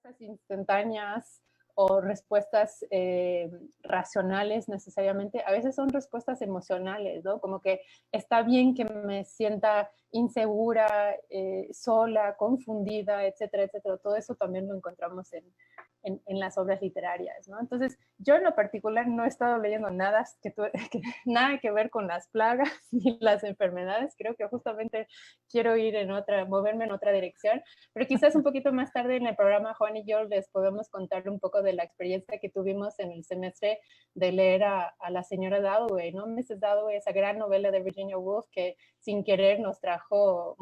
respuestas instantáneas o respuestas racionales necesariamente, a veces son respuestas emocionales, ¿no? Como que está bien que me sienta insegura, sola, confundida, etcétera, etcétera. Todo eso también lo encontramos en las obras literarias, ¿no? Entonces, yo en lo particular no he estado leyendo nada nada que ver con las plagas ni las enfermedades. Creo que justamente quiero moverme en otra dirección, pero quizás un poquito más tarde en el programa, Juan y yo les podemos contar un poco de la experiencia que tuvimos en el semestre de leer a la señora Dalloway, ¿no? Mrs. Dalloway, esa gran novela de Virginia Woolf que sin querer nos trajo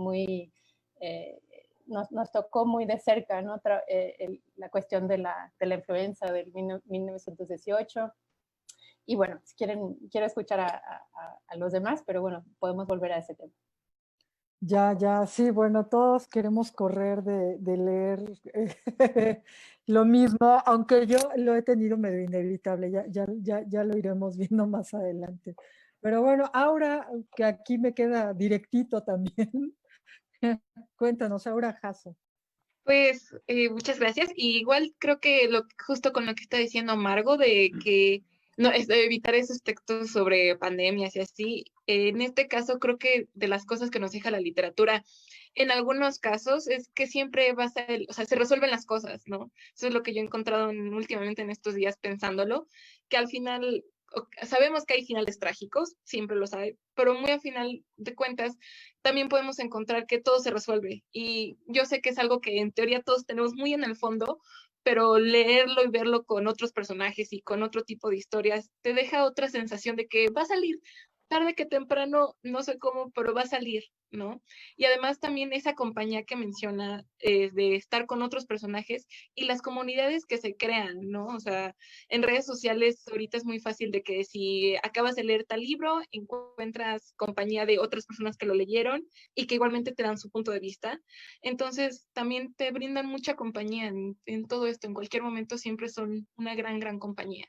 nos tocó muy de cerca, ¿no? La cuestión de la influenza del 1918. Y bueno, si quieren, quiero escuchar a los demás, pero bueno, podemos volver a ese tema. Ya, sí, bueno, todos queremos correr de leer lo mismo, aunque yo lo he tenido medio inevitable, ya lo iremos viendo más adelante. Pero bueno, Aura, que aquí me queda directito también, cuéntanos, Aura Jasso. Pues muchas gracias. Y igual creo que justo con lo que está diciendo Margo, de que no, es de evitar esos textos sobre pandemias y así, en este caso creo que de las cosas que nos deja la literatura, en algunos casos es que siempre o sea, se resuelven las cosas, ¿no? Eso es lo que yo he encontrado últimamente en estos días pensándolo, que al final sabemos que hay finales trágicos, siempre los hay, pero muy al final de cuentas también podemos encontrar que todo se resuelve. Y yo sé que es algo que en teoría todos tenemos muy en el fondo, pero leerlo y verlo con otros personajes y con otro tipo de historias te deja otra sensación de que va a salir tarde que temprano, no sé cómo, pero va a salir, ¿no? Y además también esa compañía que menciona de estar con otros personajes y las comunidades que se crean, ¿no? O sea, en redes sociales ahorita es muy fácil de que si acabas de leer tal libro, encuentras compañía de otras personas que lo leyeron y que igualmente te dan su punto de vista. Entonces, también te brindan mucha compañía en todo esto. En cualquier momento siempre son una gran compañía.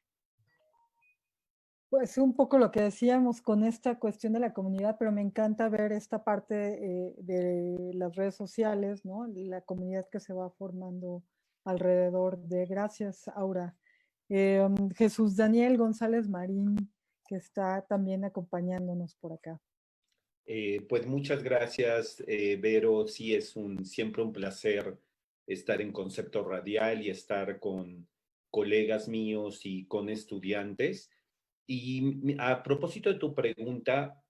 Pues un poco lo que decíamos con esta cuestión de la comunidad, pero me encanta ver esta parte de las redes sociales, ¿no? La comunidad que se va formando alrededor de. Gracias, Aura. Jesús Daniel González Marín, que está también acompañándonos por acá. Pues muchas gracias, Vero. Sí, es siempre un placer estar en Concepto Radial y estar con colegas míos y con estudiantes. Y a propósito de tu pregunta,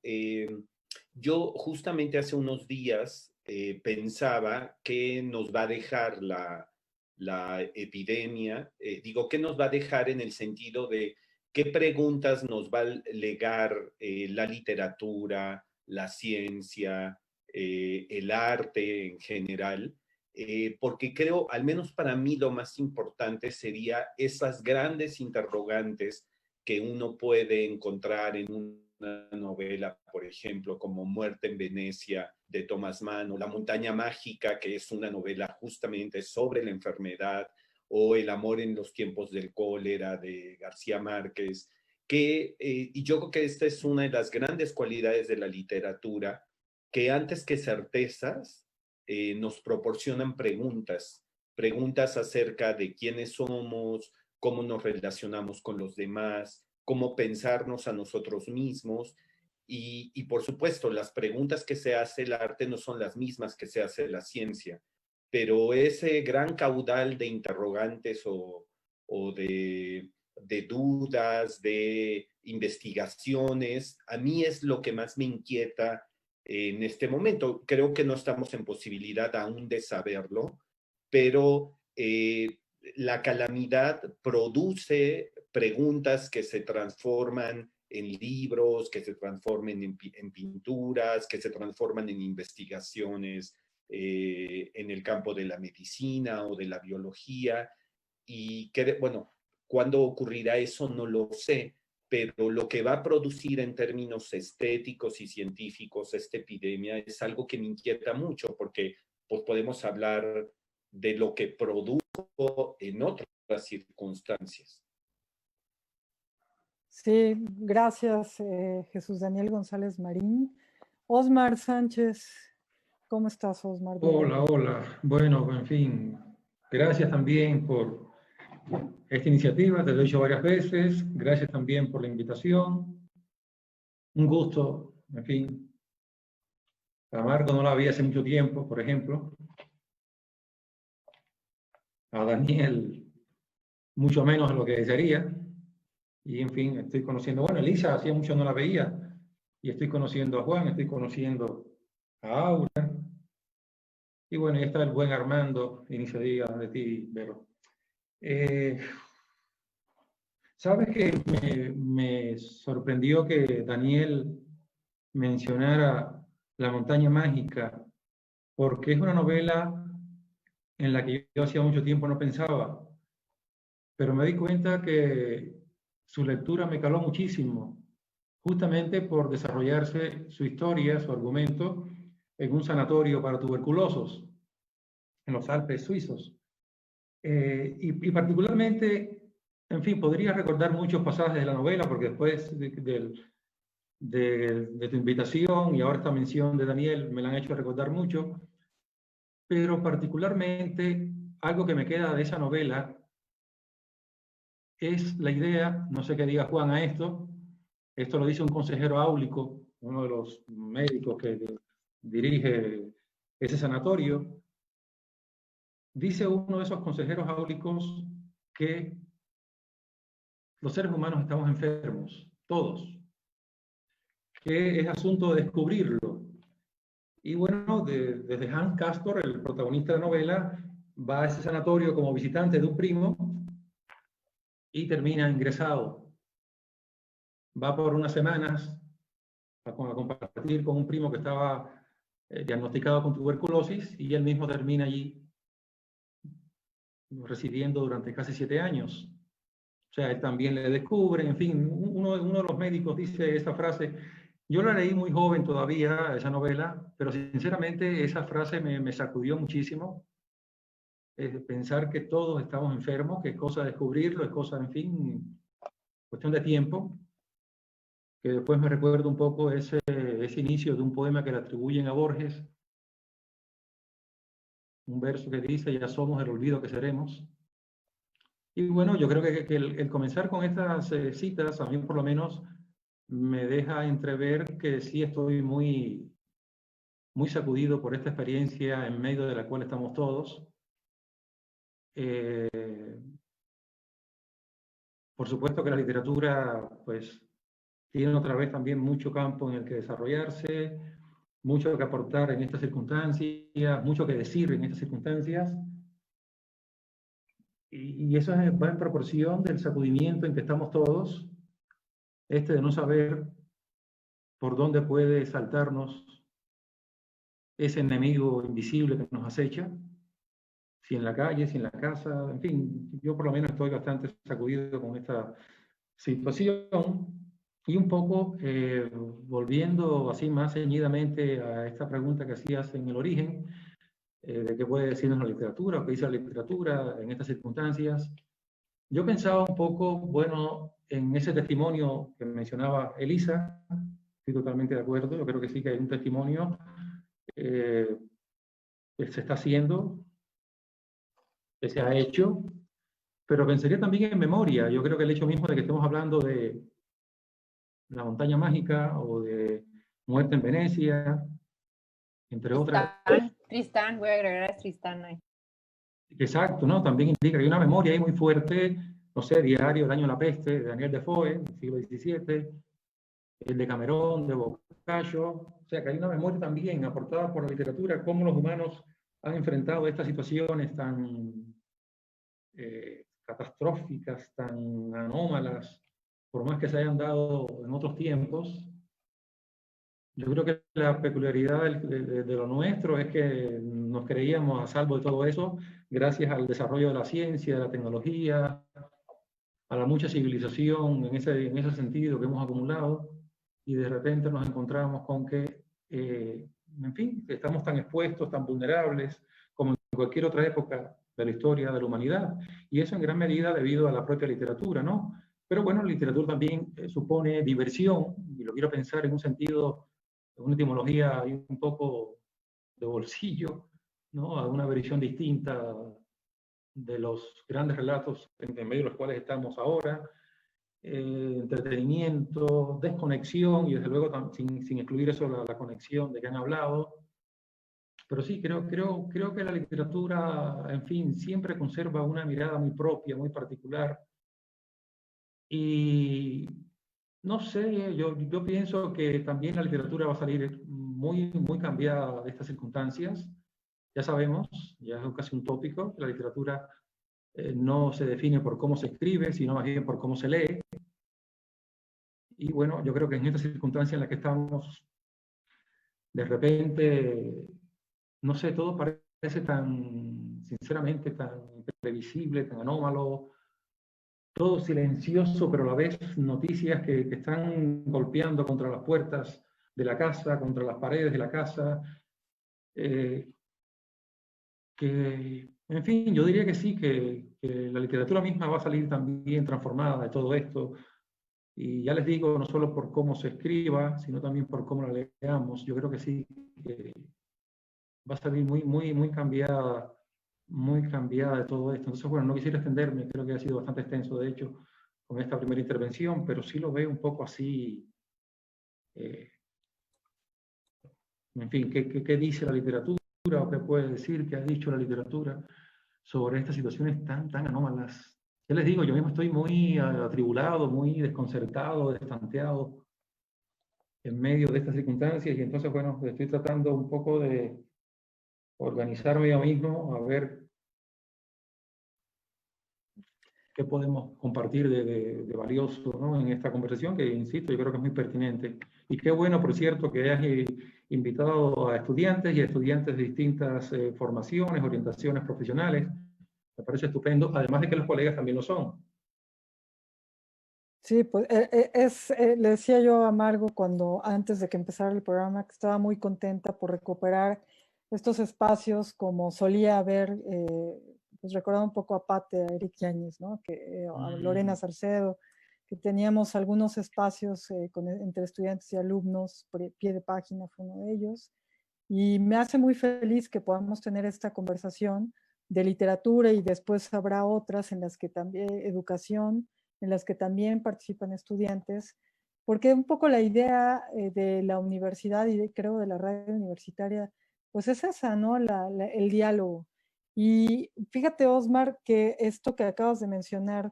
yo justamente hace unos días pensaba qué nos va a dejar la epidemia, qué nos va a dejar en el sentido de qué preguntas nos va a legar la literatura, la ciencia, el arte en general, porque creo, al menos para mí, lo más importante sería esas grandes interrogantes que uno puede encontrar en una novela, por ejemplo, como Muerte en Venecia de Thomas Mann, o La montaña mágica, que es una novela justamente sobre la enfermedad, o El amor en los tiempos del cólera de García Márquez, y yo creo que esta es una de las grandes cualidades de la literatura, que antes que certezas nos proporcionan preguntas acerca de quiénes somos, cómo nos relacionamos con los demás, cómo pensarnos a nosotros mismos. Y por supuesto, las preguntas que se hace el arte no son las mismas que se hace la ciencia, pero ese gran caudal de interrogantes o de dudas, de investigaciones, a mí es lo que más me inquieta en este momento. Creo que no estamos en posibilidad aún de saberlo, pero la calamidad produce preguntas que se transforman en libros, que se transforman en pinturas, que se transforman en investigaciones en el campo de la medicina o de la biología. Y que, bueno, ¿cuándo ocurrirá eso? No lo sé, pero lo que va a producir en términos estéticos y científicos esta epidemia es algo que me inquieta mucho, porque pues, podemos hablar de lo que produjo en otras circunstancias. Sí, gracias, Jesús Daniel González Marín. Osmar Sánchez, ¿cómo estás, Osmar? Hola. Bueno, en fin, Gracias también por esta iniciativa, te lo he dicho varias veces. Gracias también por la invitación. Un gusto, en fin. A Marco no la vi hace mucho tiempo, por ejemplo. A Daniel, mucho menos de lo que desearía. Y, en fin, estoy conociendo... Bueno, Elisa, hacía mucho no la veía. Y estoy conociendo a Juan, estoy conociendo a Aura. Y bueno, ahí está el buen Armando, iniciativa de ti, Vero. ¿Sabes que me sorprendió que Daniel mencionara La montaña mágica? Porque es una novela en la que yo hacía mucho tiempo no pensaba, pero me di cuenta que su lectura me caló muchísimo, justamente por desarrollarse su historia, su argumento, en un sanatorio para tuberculosos, en los Alpes suizos. Y particularmente, en fin, podría recordar muchos pasajes de la novela, porque después de tu invitación y ahora esta mención de Daniel me la han hecho recordar mucho, pero particularmente algo que me queda de esa novela es la idea, no sé qué diga Juan a esto lo dice un consejero áulico, uno de los médicos que dirige ese sanatorio. Dice uno de esos consejeros áulicos que los seres humanos estamos enfermos, todos, que es asunto de descubrirlo. Y bueno, desde Hans Castor, el protagonista de la novela, va a ese sanatorio como visitante de un primo y termina ingresado. Va por unas semanas a compartir con un primo que estaba diagnosticado con tuberculosis y él mismo termina allí residiendo durante casi 7 años. O sea, él también le descubre, en fin, uno de los médicos dice esa frase. Yo la leí muy joven todavía, esa novela, pero sinceramente esa frase me sacudió muchísimo. Pensar que todos estamos enfermos, que es cosa de descubrirlo, es cosa, en fin, cuestión de tiempo. Que después me recuerdo un poco ese inicio de un poema que le atribuyen a Borges, un verso que dice, ya somos el olvido que seremos. Y bueno, yo creo que el comenzar con estas citas, a mí por lo menos, me deja entrever que sí estoy muy sacudido por esta experiencia en medio de la cual estamos todos. Por supuesto que la literatura, pues, tiene otra vez también mucho campo en el que desarrollarse, mucho que aportar en estas circunstancias, mucho que decir en estas circunstancias. Y eso va en proporción del sacudimiento en que estamos todos, de no saber por dónde puede saltarnos ese enemigo invisible que nos acecha, si en la calle, si en la casa, en fin, yo por lo menos estoy bastante sacudido con esta situación. Y un poco, volviendo así más ceñidamente a esta pregunta que hacías en el origen, de qué puede decirnos la literatura, o qué dice la literatura en estas circunstancias, yo pensaba un poco, bueno, en ese testimonio que mencionaba Elisa, estoy totalmente de acuerdo, yo creo que sí que hay un testimonio que se está haciendo, que se ha hecho, pero pensaría también en memoria. Yo creo que el hecho mismo de que estemos hablando de La montaña mágica o de Muerte en Venecia, entre otras. Tristán, voy a agregar a Tristán ahí. Exacto, ¿no? También indica que hay una memoria ahí muy fuerte, no sé, Diario, El año de la peste, de Daniel Defoe, del siglo XVII, el de Camerón, de Boccaccio, o sea que hay una memoria también aportada por la literatura, cómo los humanos han enfrentado estas situaciones tan catastróficas, tan anómalas, por más que se hayan dado en otros tiempos. Yo creo que la peculiaridad de lo nuestro es que nos creíamos a salvo de todo eso gracias al desarrollo de la ciencia, de la tecnología, a la mucha civilización en ese sentido que hemos acumulado, y de repente nos encontramos con que, en fin, estamos tan expuestos, tan vulnerables como en cualquier otra época de la historia de la humanidad, y eso en gran medida debido a la propia literatura, ¿no? Pero bueno, la literatura también supone diversión, y lo quiero pensar en un sentido, en una etimología un poco de bolsillo, ¿no? A una versión distinta de los grandes relatos en medio de los cuales estamos ahora, entretenimiento, desconexión, y desde luego sin incluir eso la conexión de que han hablado. Pero sí, creo que la literatura, en fin, siempre conserva una mirada muy propia, muy particular. Y no sé, yo pienso que también la literatura va a salir muy cambiada de estas circunstancias. Ya sabemos, ya es casi un tópico, que la literatura no se define por cómo se escribe, sino más bien por cómo se lee. Y bueno, yo creo que en esta circunstancia en la que estamos, de repente, no sé, todo parece tan, sinceramente, tan imprevisible, tan anómalo, todo silencioso, pero a la vez noticias que están golpeando contra las puertas de la casa, contra las paredes de la casa, que, en fin, yo diría que sí, que la literatura misma va a salir también transformada de todo esto. Y ya les digo, no solo por cómo se escriba, sino también por cómo la leamos. Yo creo que sí, que va a salir muy cambiada de todo esto. Entonces, bueno, no quisiera extenderme, creo que ha sido bastante extenso, de hecho, con esta primera intervención, pero sí lo veo un poco así. En fin, ¿qué dice la literatura o qué puede decir, qué ha dicho la literatura sobre estas situaciones tan anómalas? Ya les digo, yo mismo estoy muy atribulado, muy desconcertado, destanteado en medio de estas circunstancias, y entonces, bueno, estoy tratando un poco de organizarme yo mismo, a ver qué podemos compartir de valioso, ¿no?, en esta conversación, que, insisto, yo creo que es muy pertinente. Y qué bueno, por cierto, que hayas invitado a estudiantes y a estudiantes de distintas formaciones, orientaciones profesionales. Me parece estupendo, además de que los colegas también lo son. Sí, pues le decía yo a Margo antes de que empezara el programa, que estaba muy contenta por recuperar estos espacios como solía haber, pues recordando un poco a Pate, a Eric Yáñez, ¿no?, a Lorena Salcedo, que teníamos algunos espacios entre estudiantes y alumnos, Pie de Página fue uno de ellos, y me hace muy feliz que podamos tener esta conversación de literatura, y después habrá otras en las que también educación, en las que también participan estudiantes, porque un poco la idea de la universidad y creo de la radio universitaria, pues es esa, ¿no? El diálogo. Y fíjate, Osmar, que esto que acabas de mencionar,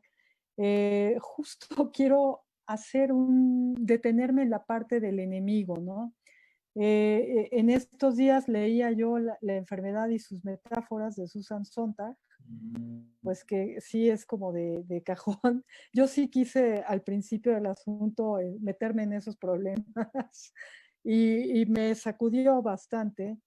justo quiero detenerme en la parte del enemigo, ¿no? En estos días leía yo la enfermedad y sus metáforas de Susan Sontag, pues que sí es como de cajón. Yo sí quise al principio del asunto meterme en esos problemas y me sacudió bastante.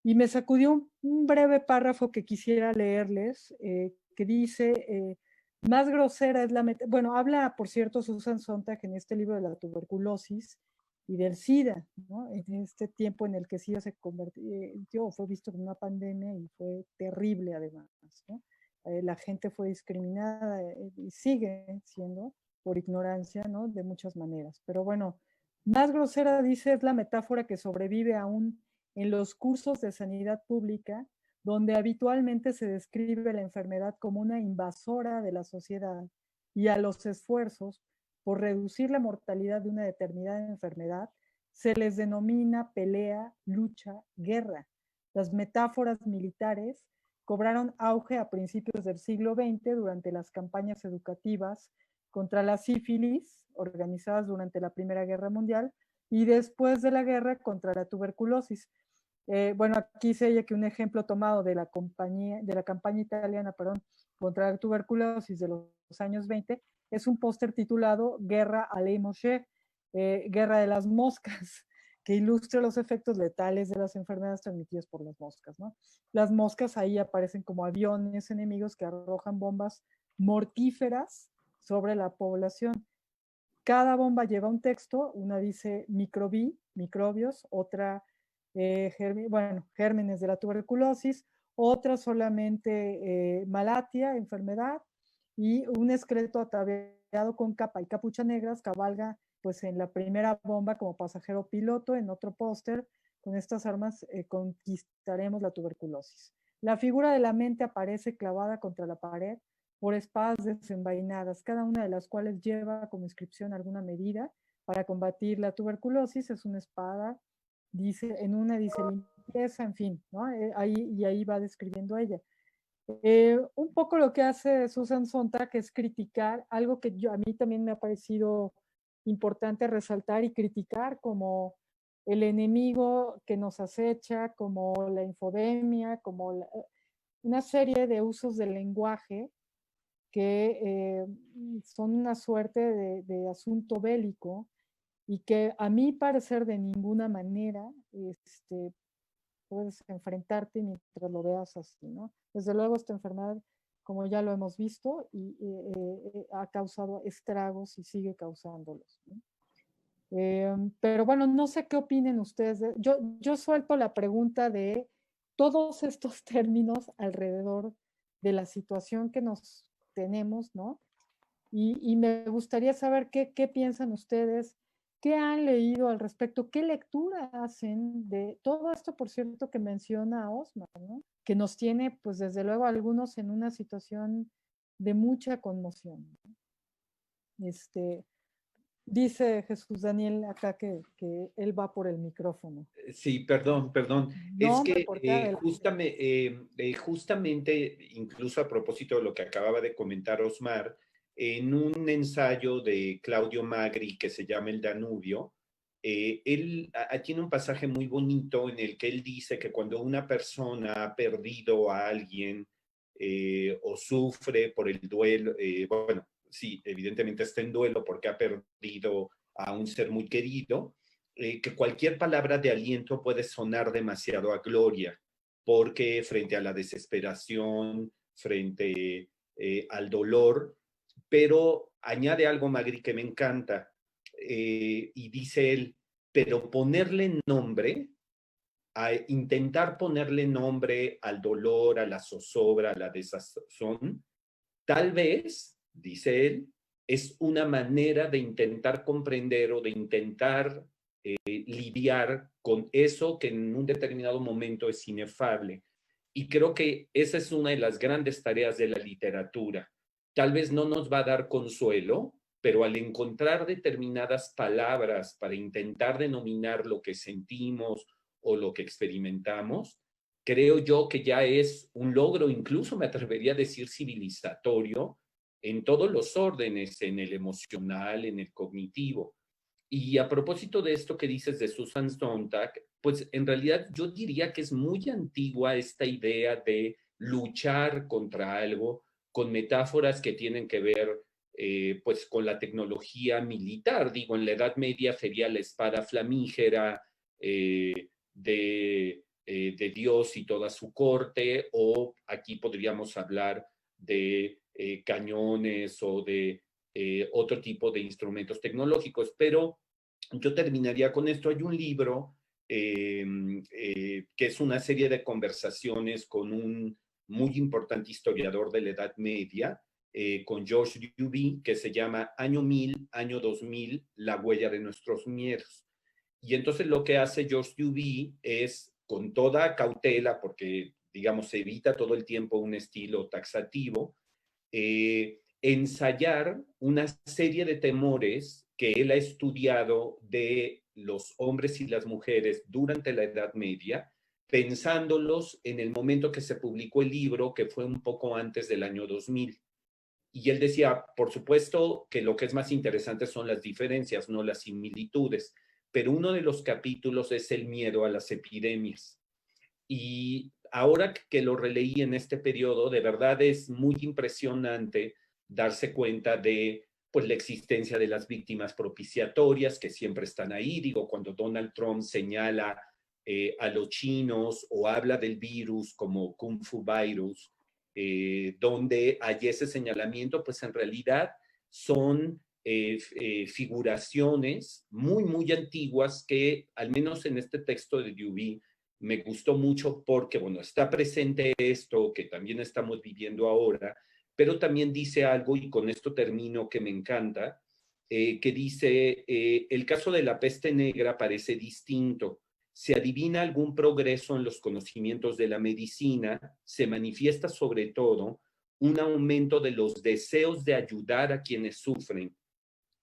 Y me sacudió un breve párrafo que quisiera leerles, que dice, más grosera es la bueno, habla, por cierto, Susan Sontag en este libro de la tuberculosis y del SIDA, ¿no?, en este tiempo en el que SIDA se convirtió, fue visto como una pandemia y fue terrible además, ¿no? La gente fue discriminada y sigue siendo por ignorancia, ¿no?, de muchas maneras. Pero bueno, más grosera, dice, es la metáfora que sobrevive aún en los cursos de sanidad pública, donde habitualmente se describe la enfermedad como una invasora de la sociedad, y a los esfuerzos por reducir la mortalidad de una determinada enfermedad se les denomina pelea, lucha, guerra. Las metáforas militares cobraron auge a principios del siglo XX durante las campañas educativas contra la sífilis, organizadas durante la Primera Guerra Mundial, y después de la guerra contra la tuberculosis. Bueno, aquí se oye que un ejemplo tomado de la campaña italiana, contra la tuberculosis de los años 20 es un póster titulado Guerra à les mosquées, Guerra de las moscas, que ilustra los efectos letales de las enfermedades transmitidas por las moscas, ¿no? Las moscas ahí aparecen como aviones enemigos que arrojan bombas mortíferas sobre la población. Cada bomba lleva un texto, una dice microbios, otra gérmenes de la tuberculosis, otra solamente malatia, enfermedad, y un esqueleto ataviado con capa y capucha negras cabalga pues en la primera bomba como pasajero piloto. En otro póster, con estas armas conquistaremos la tuberculosis. La figura de la mente aparece clavada contra la pared por espadas desenvainadas, cada una de las cuales lleva como inscripción alguna medida para combatir la tuberculosis. Es una espada, dice, en una dice limpieza, en fin, ¿no? Ahí va describiendo ella. Un poco lo que hace Susan Sontag es criticar algo que a mí también me ha parecido importante resaltar y criticar, como el enemigo que nos acecha, como la infodemia, como una serie de usos del lenguaje que son una suerte de asunto bélico y que a mi parecer de ninguna manera puedes enfrentarte mientras lo veas así, ¿no? Desde luego esta enfermedad, como ya lo hemos visto, ha causado estragos y sigue causándolos, ¿no? Pero bueno, no sé qué opinen ustedes. Yo suelto la pregunta de todos estos términos alrededor de la situación que nos tenemos, ¿no? Y me gustaría saber qué piensan ustedes, qué han leído al respecto, qué lectura hacen de todo esto, por cierto, que menciona Osmar, ¿no? Que nos tiene, pues desde luego, algunos en una situación de mucha conmoción, ¿no? Dice Jesús Daniel acá que él va por el micrófono. Sí, perdón. No, Es hombre, que ¿por qué? justamente, incluso a propósito de lo que acababa de comentar Osmar, en un ensayo de Claudio Magri que se llama El Danubio, él tiene un pasaje muy bonito en el que él dice que cuando una persona ha perdido a alguien o sufre por el duelo, bueno, sí, evidentemente está en duelo porque ha perdido a un ser muy querido, que cualquier palabra de aliento puede sonar demasiado a gloria, porque frente a la desesperación, frente al dolor, pero añade algo, Magri, que me encanta, y dice él, pero ponerle nombre, a intentar ponerle nombre al dolor, a la zozobra, a la desazón, tal vez, dice él, es una manera de intentar comprender o de intentar lidiar con eso que en un determinado momento es inefable. Y creo que esa es una de las grandes tareas de la literatura. Tal vez no nos va a dar consuelo, pero al encontrar determinadas palabras para intentar denominar lo que sentimos o lo que experimentamos, creo yo que ya es un logro, incluso me atrevería a decir civilizatorio, en todos los órdenes, en el emocional, en el cognitivo. Y a propósito de esto que dices de Susan Sontag, pues en realidad yo diría que es muy antigua esta idea de luchar contra algo con metáforas que tienen que ver pues con la tecnología militar. Digo, en la Edad Media sería la espada flamígera de Dios y toda su corte, o aquí podríamos hablar de cañones o de otro tipo de instrumentos tecnológicos, pero yo terminaría con esto. Hay un libro que es una serie de conversaciones con un muy importante historiador de la Edad Media, con George Duby, que se llama Año 1000, Año 2000, la huella de nuestros miedos. Y entonces lo que hace George Duby es, con toda cautela, porque digamos se evita todo el tiempo un estilo taxativo, ensayar una serie de temores que él ha estudiado de los hombres y las mujeres durante la Edad Media, pensándolos en el momento que se publicó el libro, que fue un poco antes del año 2000. Y él decía, por supuesto que lo que es más interesante son las diferencias, no las similitudes, pero uno de los capítulos es el miedo a las epidemias. Y ahora que lo releí en este periodo, de verdad es muy impresionante darse cuenta de pues, la existencia de las víctimas propiciatorias que siempre están ahí. Digo, cuando Donald Trump señala a los chinos o habla del virus como Kung Fu virus, donde hay ese señalamiento, pues en realidad son figuraciones muy, muy antiguas que, al menos en este texto de Duby, me gustó mucho porque, bueno, está presente esto que también estamos viviendo ahora, pero también dice algo, y con esto termino, que me encanta, que dice, el caso de la peste negra parece distinto. se adivina algún progreso en los conocimientos de la medicina, se manifiesta sobre todo un aumento de los deseos de ayudar a quienes sufren.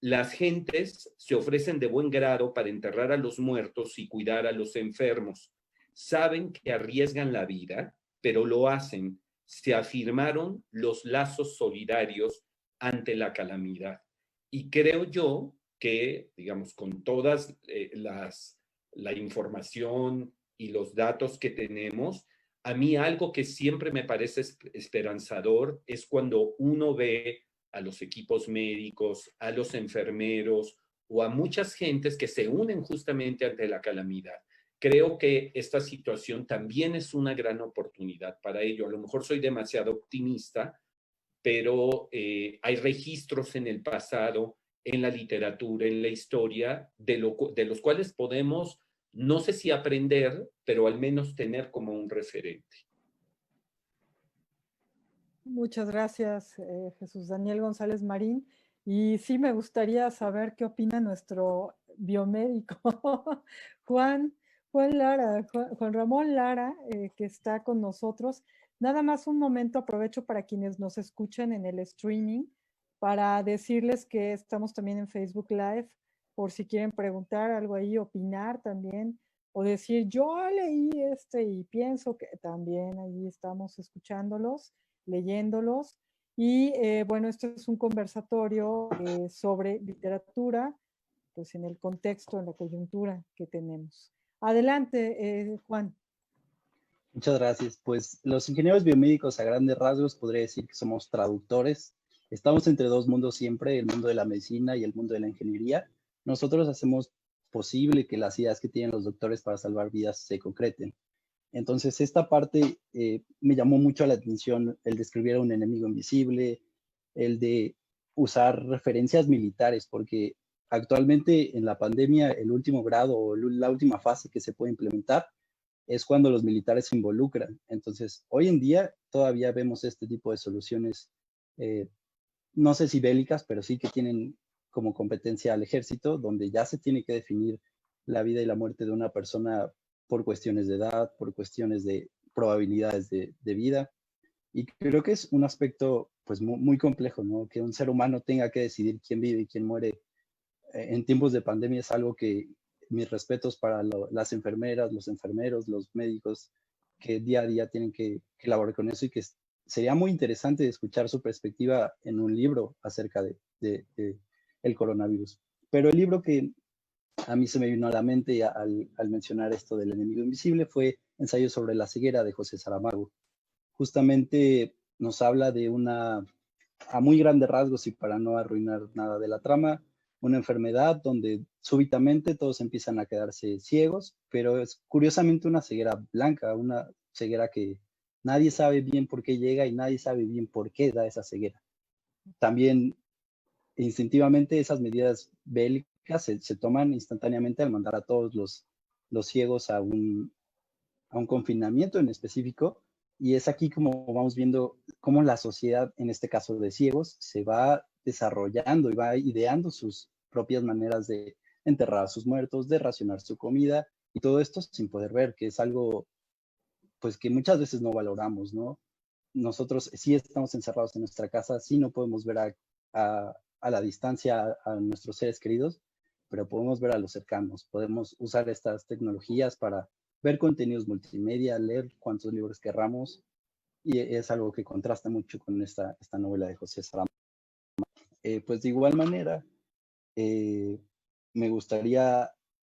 Las gentes se ofrecen de buen grado para enterrar a los muertos y cuidar a los enfermos. Saben que arriesgan la vida, pero lo hacen. Se afirmaron los lazos solidarios ante la calamidad. Y creo yo que, digamos, con todas la información y los datos que tenemos, a mí algo que siempre me parece esperanzador es cuando uno ve a los equipos médicos, a los enfermeros o a muchas gentes que se unen justamente ante la calamidad. Creo que esta situación también es una gran oportunidad para ello. A lo mejor soy demasiado optimista, pero hay registros en el pasado, en la literatura, en la historia, de los cuales podemos, no sé si aprender, pero al menos tener como un referente. Muchas gracias, Jesús Daniel González Marín. Y sí me gustaría saber qué opina nuestro biomédico, Juan Ramón Lara, que está con nosotros. Nada más un momento, aprovecho para quienes nos escuchen en el streaming, para decirles que estamos también en Facebook Live, por si quieren preguntar algo ahí, opinar también, o decir, yo leí y pienso que también ahí estamos escuchándolos, leyéndolos. Y bueno, esto es un conversatorio sobre literatura, pues en el contexto, en la coyuntura que tenemos. Adelante, Juan. Muchas gracias. Pues los ingenieros biomédicos a grandes rasgos podría decir que somos traductores. Estamos entre dos mundos siempre, el mundo de la medicina y el mundo de la ingeniería. Nosotros hacemos posible que las ideas que tienen los doctores para salvar vidas se concreten. Entonces, esta parte me llamó mucho la atención, el de escribir a un enemigo invisible, el de usar referencias militares, porque actualmente en la pandemia el último grado o la última fase que se puede implementar es cuando los militares se involucran. Entonces, hoy en día todavía vemos este tipo de soluciones, no sé si bélicas, pero sí que tienen como competencia al ejército, donde ya se tiene que definir la vida y la muerte de una persona por cuestiones de edad, por cuestiones de probabilidades de vida. Y creo que es un aspecto pues muy complejo, ¿no? Que un ser humano tenga que decidir quién vive y quién muere en tiempos de pandemia es algo que mis respetos para las enfermeras, los enfermeros, los médicos que día a día tienen que elaborar con eso y que sería muy interesante escuchar su perspectiva en un libro acerca de el coronavirus. Pero el libro que a mí se me vino a la mente al mencionar esto del enemigo invisible fue Ensayo sobre la ceguera de José Saramago. Justamente nos habla de a muy grandes rasgos y para no arruinar nada de la trama, una enfermedad donde súbitamente todos empiezan a quedarse ciegos, pero es curiosamente una ceguera blanca, una ceguera que nadie sabe bien por qué llega y nadie sabe bien por qué da esa ceguera. También instintivamente esas medidas bélicas se toman instantáneamente al mandar a todos los ciegos a un confinamiento en específico, y es aquí como vamos viendo cómo la sociedad, en este caso de ciegos, se va desarrollando y va ideando sus propias maneras de enterrar a sus muertos, de racionar su comida, y todo esto sin poder ver, que es algo pues que muchas veces no valoramos, ¿no? Nosotros sí estamos encerrados en nuestra casa, sí no podemos ver a la distancia a nuestros seres queridos, pero podemos ver a los cercanos, podemos usar estas tecnologías para ver contenidos multimedia, leer cuantos libros querramos, y es algo que contrasta mucho con esta novela de José Saramago. Pues de igual manera, me gustaría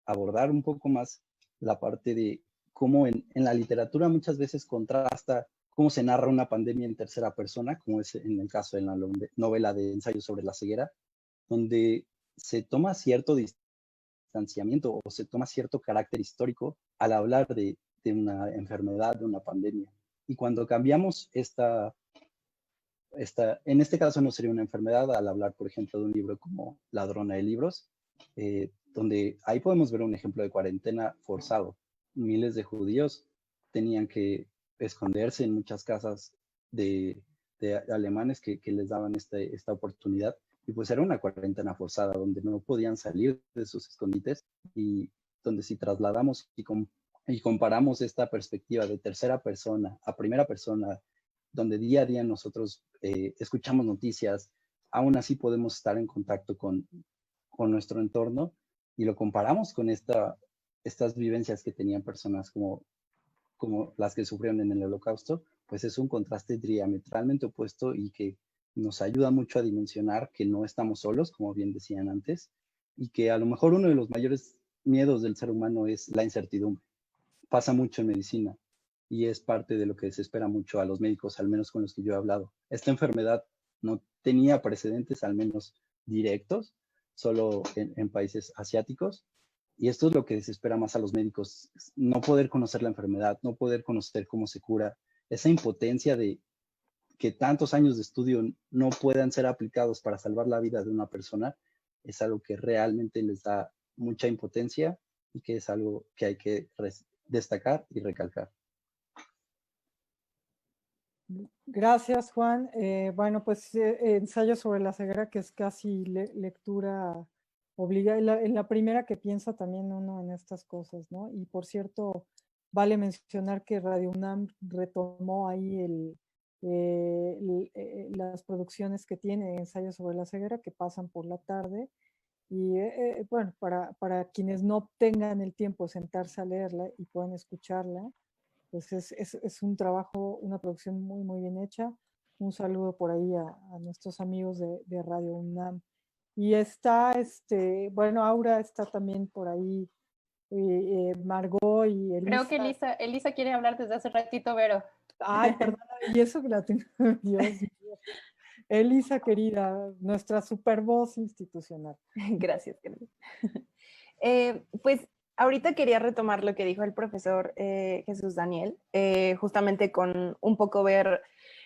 abordar un poco más la parte de cómo en la literatura muchas veces contrasta cómo se narra una pandemia en tercera persona, como es en el caso de la novela de Ensayo sobre la ceguera, donde se toma cierto distanciamiento o se toma cierto carácter histórico al hablar de una enfermedad, de una pandemia. Y cuando cambiamos en este caso no sería una enfermedad al hablar, por ejemplo, de un libro como Ladrona de libros, donde ahí podemos ver un ejemplo de cuarentena forzado. Miles de judíos tenían que esconderse en muchas casas de alemanes que les daban esta oportunidad, y pues era una cuarentena forzada donde no podían salir de sus escondites, y donde si trasladamos y comparamos esta perspectiva de tercera persona a primera persona, donde día a día nosotros escuchamos noticias, aún así podemos estar en contacto con nuestro entorno, y lo comparamos con estas vivencias que tenían personas como las que sufrieron en el Holocausto, pues es un contraste diametralmente opuesto y que nos ayuda mucho a dimensionar que no estamos solos, como bien decían antes, y que a lo mejor uno de los mayores miedos del ser humano es la incertidumbre. Pasa mucho en medicina y es parte de lo que desespera mucho a los médicos, al menos con los que yo he hablado. Esta enfermedad no tenía precedentes, al menos directos, solo en países asiáticos, y esto es lo que desespera más a los médicos: no poder conocer la enfermedad, no poder conocer cómo se cura, esa impotencia de que tantos años de estudio no puedan ser aplicados para salvar la vida de una persona, es algo que realmente les da mucha impotencia y que es algo que hay que destacar y recalcar. Gracias, Juan. Bueno, pues ensayo sobre la ceguera, que es casi lectura obligada, en la primera que piensa también uno en estas cosas, ¿no? Y por cierto, vale mencionar que Radio UNAM retomó ahí las producciones que tiene ensayo sobre la ceguera, que pasan por la tarde. Y bueno, para quienes no tengan el tiempo de sentarse a leerla y puedan escucharla, pues es un trabajo, una producción muy, muy bien hecha. Un saludo por ahí a nuestros amigos de Radio UNAM. Y está, bueno, Aura está también por ahí, Margot y Elisa. Creo que Elisa quiere hablar desde hace ratito, Vero. Ay, perdona, y eso que la tengo, Dios mío. Elisa, querida, nuestra super voz institucional. Gracias, querida. Pues ahorita quería retomar lo que dijo el profesor Jesús Daniel, justamente con un poco ver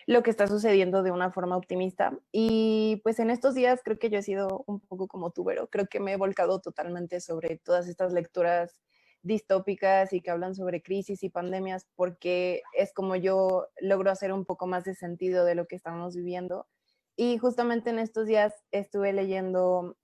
lo que está sucediendo de una forma optimista. Y pues en estos días creo que yo he sido un poco como tú, Vero. Creo que me he volcado totalmente sobre todas estas lecturas distópicas y que hablan sobre crisis y pandemias, porque es como yo logro hacer un poco más de sentido de lo que estamos viviendo. Y justamente en estos días estuve leyendo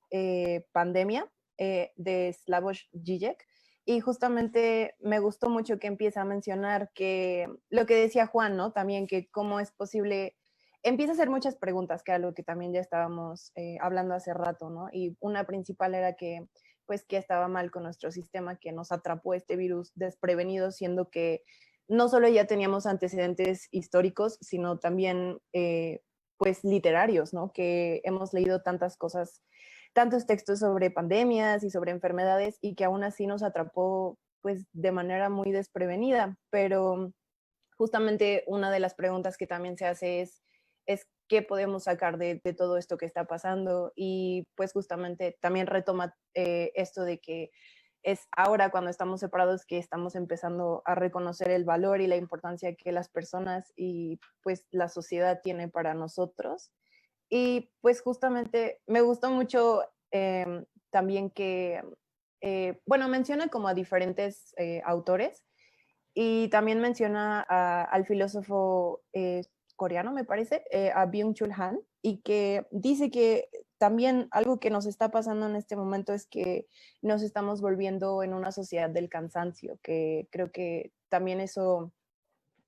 Pandemia, de Slavoj Žižek, y justamente me gustó mucho que empieza a mencionar que lo que decía Juan, ¿no? También que cómo es posible, empieza a hacer muchas preguntas, que era lo que también ya estábamos hablando hace rato, ¿no? Y una principal era que, pues, que estaba mal con nuestro sistema, que nos atrapó este virus desprevenido, siendo que no solo ya teníamos antecedentes históricos, sino también, pues, literarios, ¿no? Que hemos leído tantas cosas, tantos textos sobre pandemias y sobre enfermedades, y que aún así nos atrapó pues de manera muy desprevenida. Pero justamente una de las preguntas que también se hace es qué podemos sacar de todo esto que está pasando, y pues justamente también retoma esto de que es ahora cuando estamos separados que estamos empezando a reconocer el valor y la importancia que las personas y pues la sociedad tiene para nosotros. Y pues justamente me gustó mucho también que, bueno, menciona como a diferentes autores, y también menciona al filósofo coreano, me parece, a Byung-Chul Han, y que dice que también algo que nos está pasando en este momento es que nos estamos volviendo en una sociedad del cansancio, que creo que también eso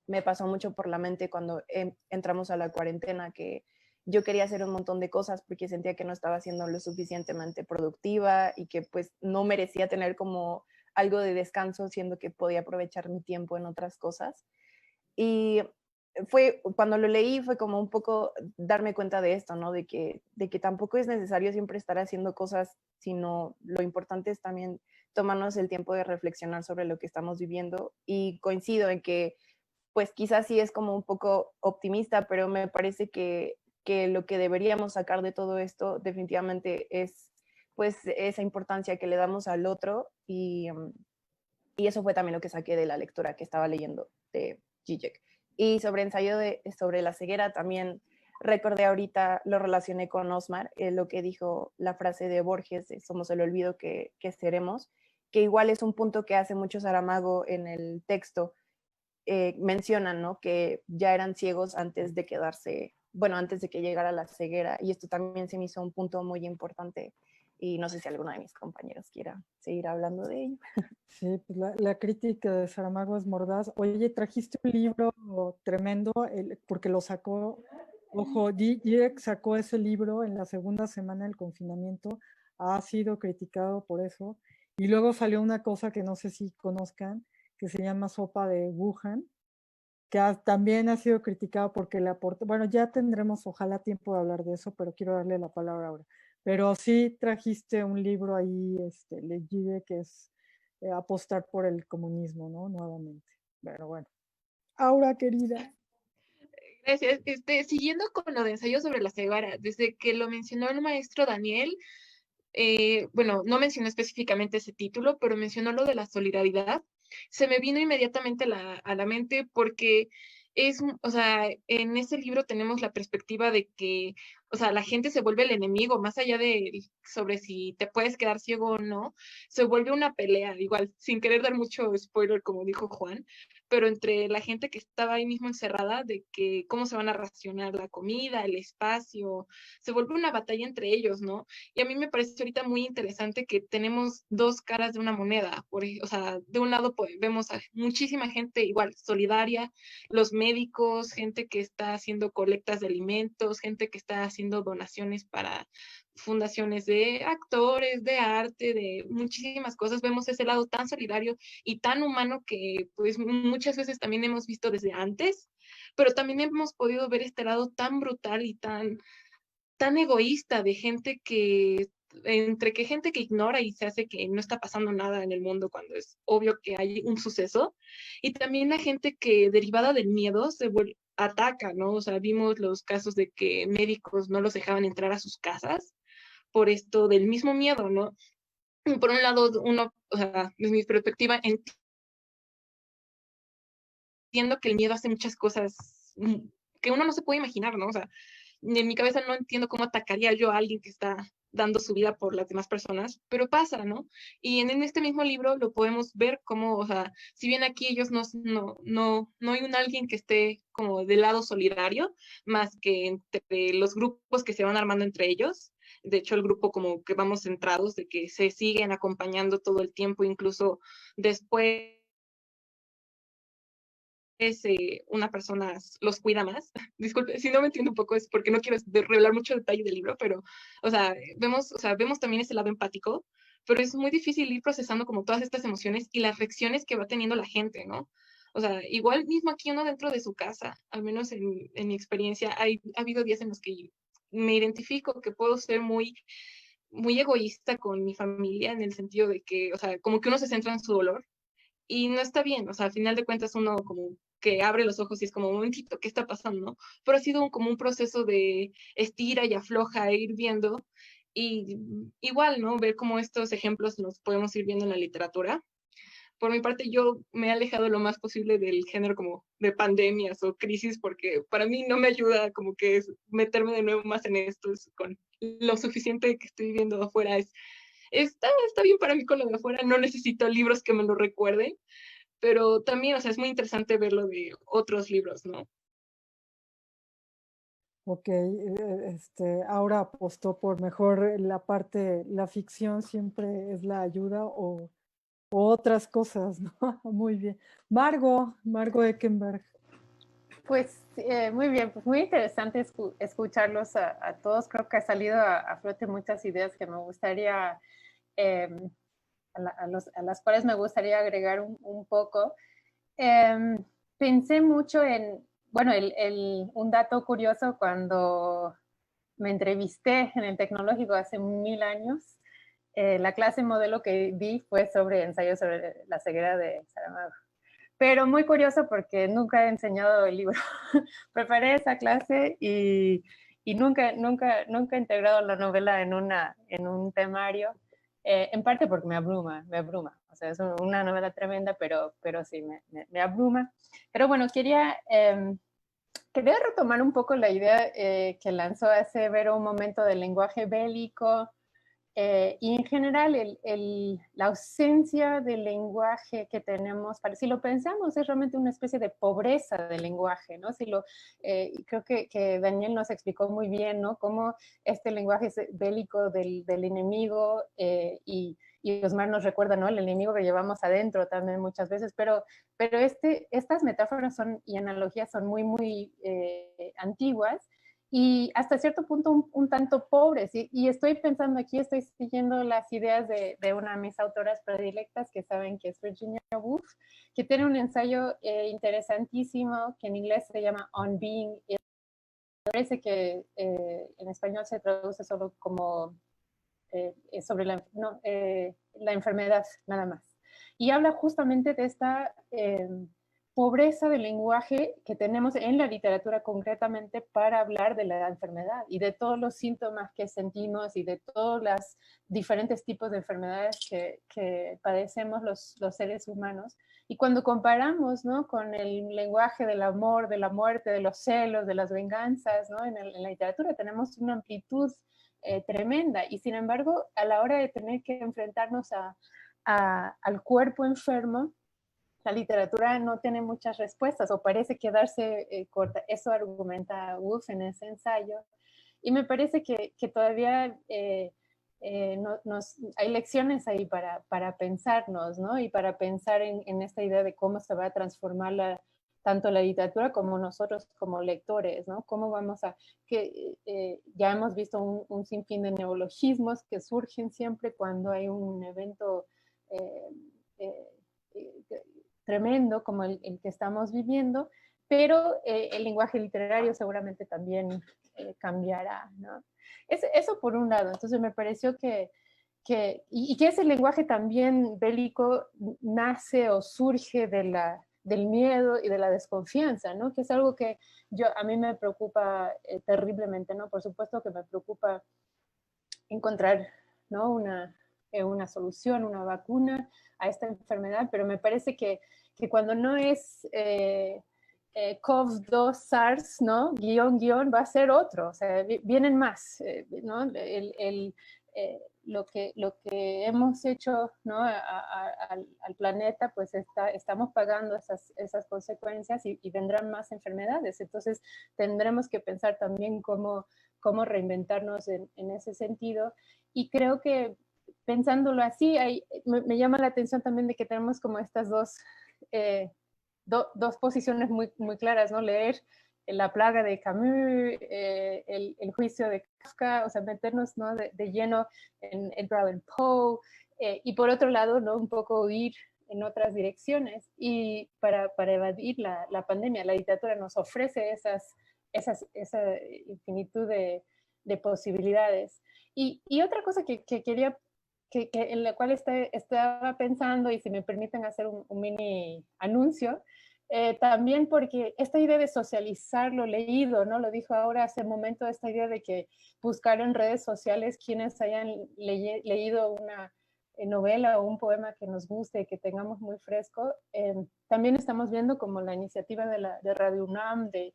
me pasó mucho por la mente cuando entramos a la cuarentena, que yo quería hacer un montón de cosas porque sentía que no estaba siendo lo suficientemente productiva y que pues no merecía tener como algo de descanso, siendo que podía aprovechar mi tiempo en otras cosas. Y fue, cuando lo leí, fue como un poco darme cuenta de esto, ¿no? De que tampoco es necesario siempre estar haciendo cosas, sino lo importante es también tomarnos el tiempo de reflexionar sobre lo que estamos viviendo. Y coincido en que pues quizás sí es como un poco optimista, pero me parece que lo que deberíamos sacar de todo esto definitivamente es pues esa importancia que le damos al otro, y eso fue también lo que saqué de la lectura que estaba leyendo de Žižek. Y sobre ensayo sobre la ceguera también recordé ahorita, lo relacioné con Osmar, lo que dijo la frase de Borges, de somos el olvido que seremos, que igual es un punto que hace mucho Saramago en el texto. Mencionan, ¿no? Que ya eran ciegos antes de quedarse, bueno, antes de que llegara la ceguera, y esto también se me hizo un punto muy importante Y no sé si alguno de mis compañeros quiera seguir hablando de ello. Sí, pues la crítica de Saramago es mordaz. Oye, trajiste un libro tremendo, porque lo sacó, ojo, Jirek sacó ese libro en la segunda semana del confinamiento, ha sido criticado por eso, y luego salió una cosa que no sé si conozcan, que se llama Sopa de Wuhan, que también ha sido criticado porque le aporta, bueno, ya tendremos ojalá tiempo de hablar de eso, pero quiero darle la palabra ahora. Pero sí trajiste un libro ahí, legible, que es apostar por el comunismo, ¿no? Nuevamente. Pero bueno. Aura, querida. Gracias. Siguiendo con lo de ensayo sobre la ceguera, desde que lo mencionó el maestro Daniel, bueno, no mencionó específicamente ese título, pero mencionó lo de la solidaridad, se me vino inmediatamente a la mente porque o sea, en ese libro tenemos la perspectiva de que, o sea, la gente se vuelve el enemigo, más allá de sobre si te puedes quedar ciego o no, se vuelve una pelea, igual, sin querer dar mucho spoiler, como dijo Juan, pero entre la gente que estaba ahí mismo encerrada, de que cómo se van a racionar la comida, el espacio, se vuelve una batalla entre ellos, ¿no? Y a mí me parece ahorita muy interesante que tenemos dos caras de una moneda. O sea, de un lado pues, vemos a muchísima gente igual solidaria, los médicos, gente que está haciendo colectas de alimentos, gente que está haciendo donaciones para fundaciones de actores, de arte, de muchísimas cosas. Vemos ese lado tan solidario y tan humano que pues muchas veces también hemos visto desde antes, pero también hemos podido ver este lado tan brutal y tan egoísta de gente que, entre que gente que ignora y se hace que no está pasando nada en el mundo cuando es obvio que hay un suceso, y también la gente que derivada del miedo ataca, ¿no? O sea, vimos los casos de que médicos no los dejaban entrar a sus casas por esto del mismo miedo, ¿no? Por un lado, uno, o sea, desde mi perspectiva, entiendo que el miedo hace muchas cosas que uno no se puede imaginar, ¿no? O sea, en mi cabeza no entiendo cómo atacaría yo a alguien que está dando su vida por las demás personas, pero pasa, ¿no? Y en este mismo libro lo podemos ver como, o sea, si bien aquí ellos no hay alguien que esté como del lado solidario, más que entre los grupos que se van armando entre ellos. De hecho, el grupo como que vamos centrados de que se siguen acompañando todo el tiempo, incluso después una persona los cuida más. Disculpe, si no me entiendo un poco es porque no quiero revelar mucho detalle del libro, pero, o sea, vemos también ese lado empático, pero es muy difícil ir procesando como todas estas emociones y las reacciones que va teniendo la gente, ¿no? O sea, igual mismo aquí uno dentro de su casa, al menos en mi experiencia, ha habido días en los que me identifico que puedo ser muy egoísta con mi familia en el sentido de que, o sea, como que uno se centra en su dolor y no está bien, o sea, al final de cuentas uno como que abre los ojos y es como, un momentito, ¿qué está pasando? Pero ha sido como un proceso de estira y afloja e ir viendo, y igual, ¿no? Ver cómo estos ejemplos los podemos ir viendo en la literatura. Por mi parte, yo me he alejado lo más posible del género como de pandemias o crisis, porque para mí no me ayuda como que meterme de nuevo más en esto, con lo suficiente que estoy viendo afuera está bien para mí con lo de afuera, no necesito libros que me lo recuerden, pero también, o sea, es muy interesante verlo de otros libros, ¿no? Ok, ahora apostó por mejor la parte, la ficción siempre es la ayuda o otras cosas, ¿no? Muy bien. Margo Eckenberg. Pues muy bien, pues muy interesante escucharlos a todos. Creo que ha salido a flote muchas ideas que me gustaría, a las cuales me gustaría agregar un poco. Pensé mucho en, bueno, un dato curioso cuando me entrevisté en el tecnológico hace 1000 años. La clase modelo que di fue sobre ensayos sobre la ceguera de Saramago. Pero muy curioso porque nunca he enseñado el libro. Preparé esa clase y nunca he integrado la novela en un temario, en parte porque me abruma. O sea, es una novela tremenda, pero sí, me abruma. Pero bueno, quería retomar un poco la idea que lanzó hace Vero un momento del lenguaje bélico, Y en general, la ausencia del lenguaje que tenemos, si lo pensamos, es realmente una especie de pobreza del lenguaje, ¿no? Creo que Daniel nos explicó muy bien, ¿no? Cómo este lenguaje bélico del enemigo, y Osmar nos recuerda, ¿no? El enemigo que llevamos adentro también muchas veces, pero estas metáforas y analogías son muy, muy antiguas, y hasta cierto punto un tanto pobres. Y estoy pensando aquí, estoy siguiendo las ideas de una de mis autoras predilectas, que saben que es Virginia Woolf, que tiene un ensayo interesantísimo que en inglés se llama On Being Ill. Parece que en español se traduce solo como sobre la enfermedad, nada más. Y habla justamente de esta pobreza del lenguaje que tenemos en la literatura concretamente para hablar de la enfermedad y de todos los síntomas que sentimos y de todos los diferentes tipos de enfermedades que padecemos los seres humanos. Y cuando comparamos, ¿no?, con el lenguaje del amor, de la muerte, de los celos, de las venganzas, ¿no?, en la literatura tenemos una amplitud tremenda, y sin embargo, a la hora de tener que enfrentarnos al cuerpo enfermo, la literatura no tiene muchas respuestas o parece quedarse corta. Eso argumenta Woolf en ese ensayo. Y me parece que todavía hay lecciones ahí para pensarnos, ¿no? Y para pensar en esta idea de cómo se va a transformar tanto la literatura como nosotros como lectores, ¿no? Cómo vamos ya hemos visto un sinfín de neologismos que surgen siempre cuando hay un evento tremendo como el que estamos viviendo, pero el lenguaje literario seguramente también cambiará, ¿no? Eso por un lado. Entonces me pareció que ese lenguaje también bélico nace o surge del miedo y de la desconfianza, ¿no? Que es algo que a mí me preocupa terriblemente, ¿no? Por supuesto que me preocupa encontrar, ¿no?, una solución, una vacuna a esta enfermedad, pero me parece que cuando no es COV-2 SARS, ¿no?, guión, va a ser otro, o sea, vienen más, ¿no? Lo que hemos hecho, ¿no?, al planeta, pues estamos pagando esas consecuencias, y vendrán más enfermedades. Entonces tendremos que pensar también cómo reinventarnos en ese sentido. Y creo que pensándolo así, me llama la atención también de que tenemos como estas dos posiciones muy, muy claras, ¿no? Leer La plaga de Camus, el juicio de Kafka, o sea, meternos, ¿no?, de lleno en Edgar Allan Poe, y por otro lado, ¿no?, un poco huir en otras direcciones. Y para evadir la pandemia, la literatura nos ofrece esa infinitud de posibilidades. Y otra cosa que quería, en la cual estaba pensando, y si me permiten hacer un mini anuncio, también porque esta idea de socializar lo leído, ¿no? Lo dijo ahora hace un momento, esta idea de que buscar en redes sociales quienes hayan leído una novela o un poema que nos guste, que tengamos muy fresco. También estamos viendo como la iniciativa de Radio UNAM de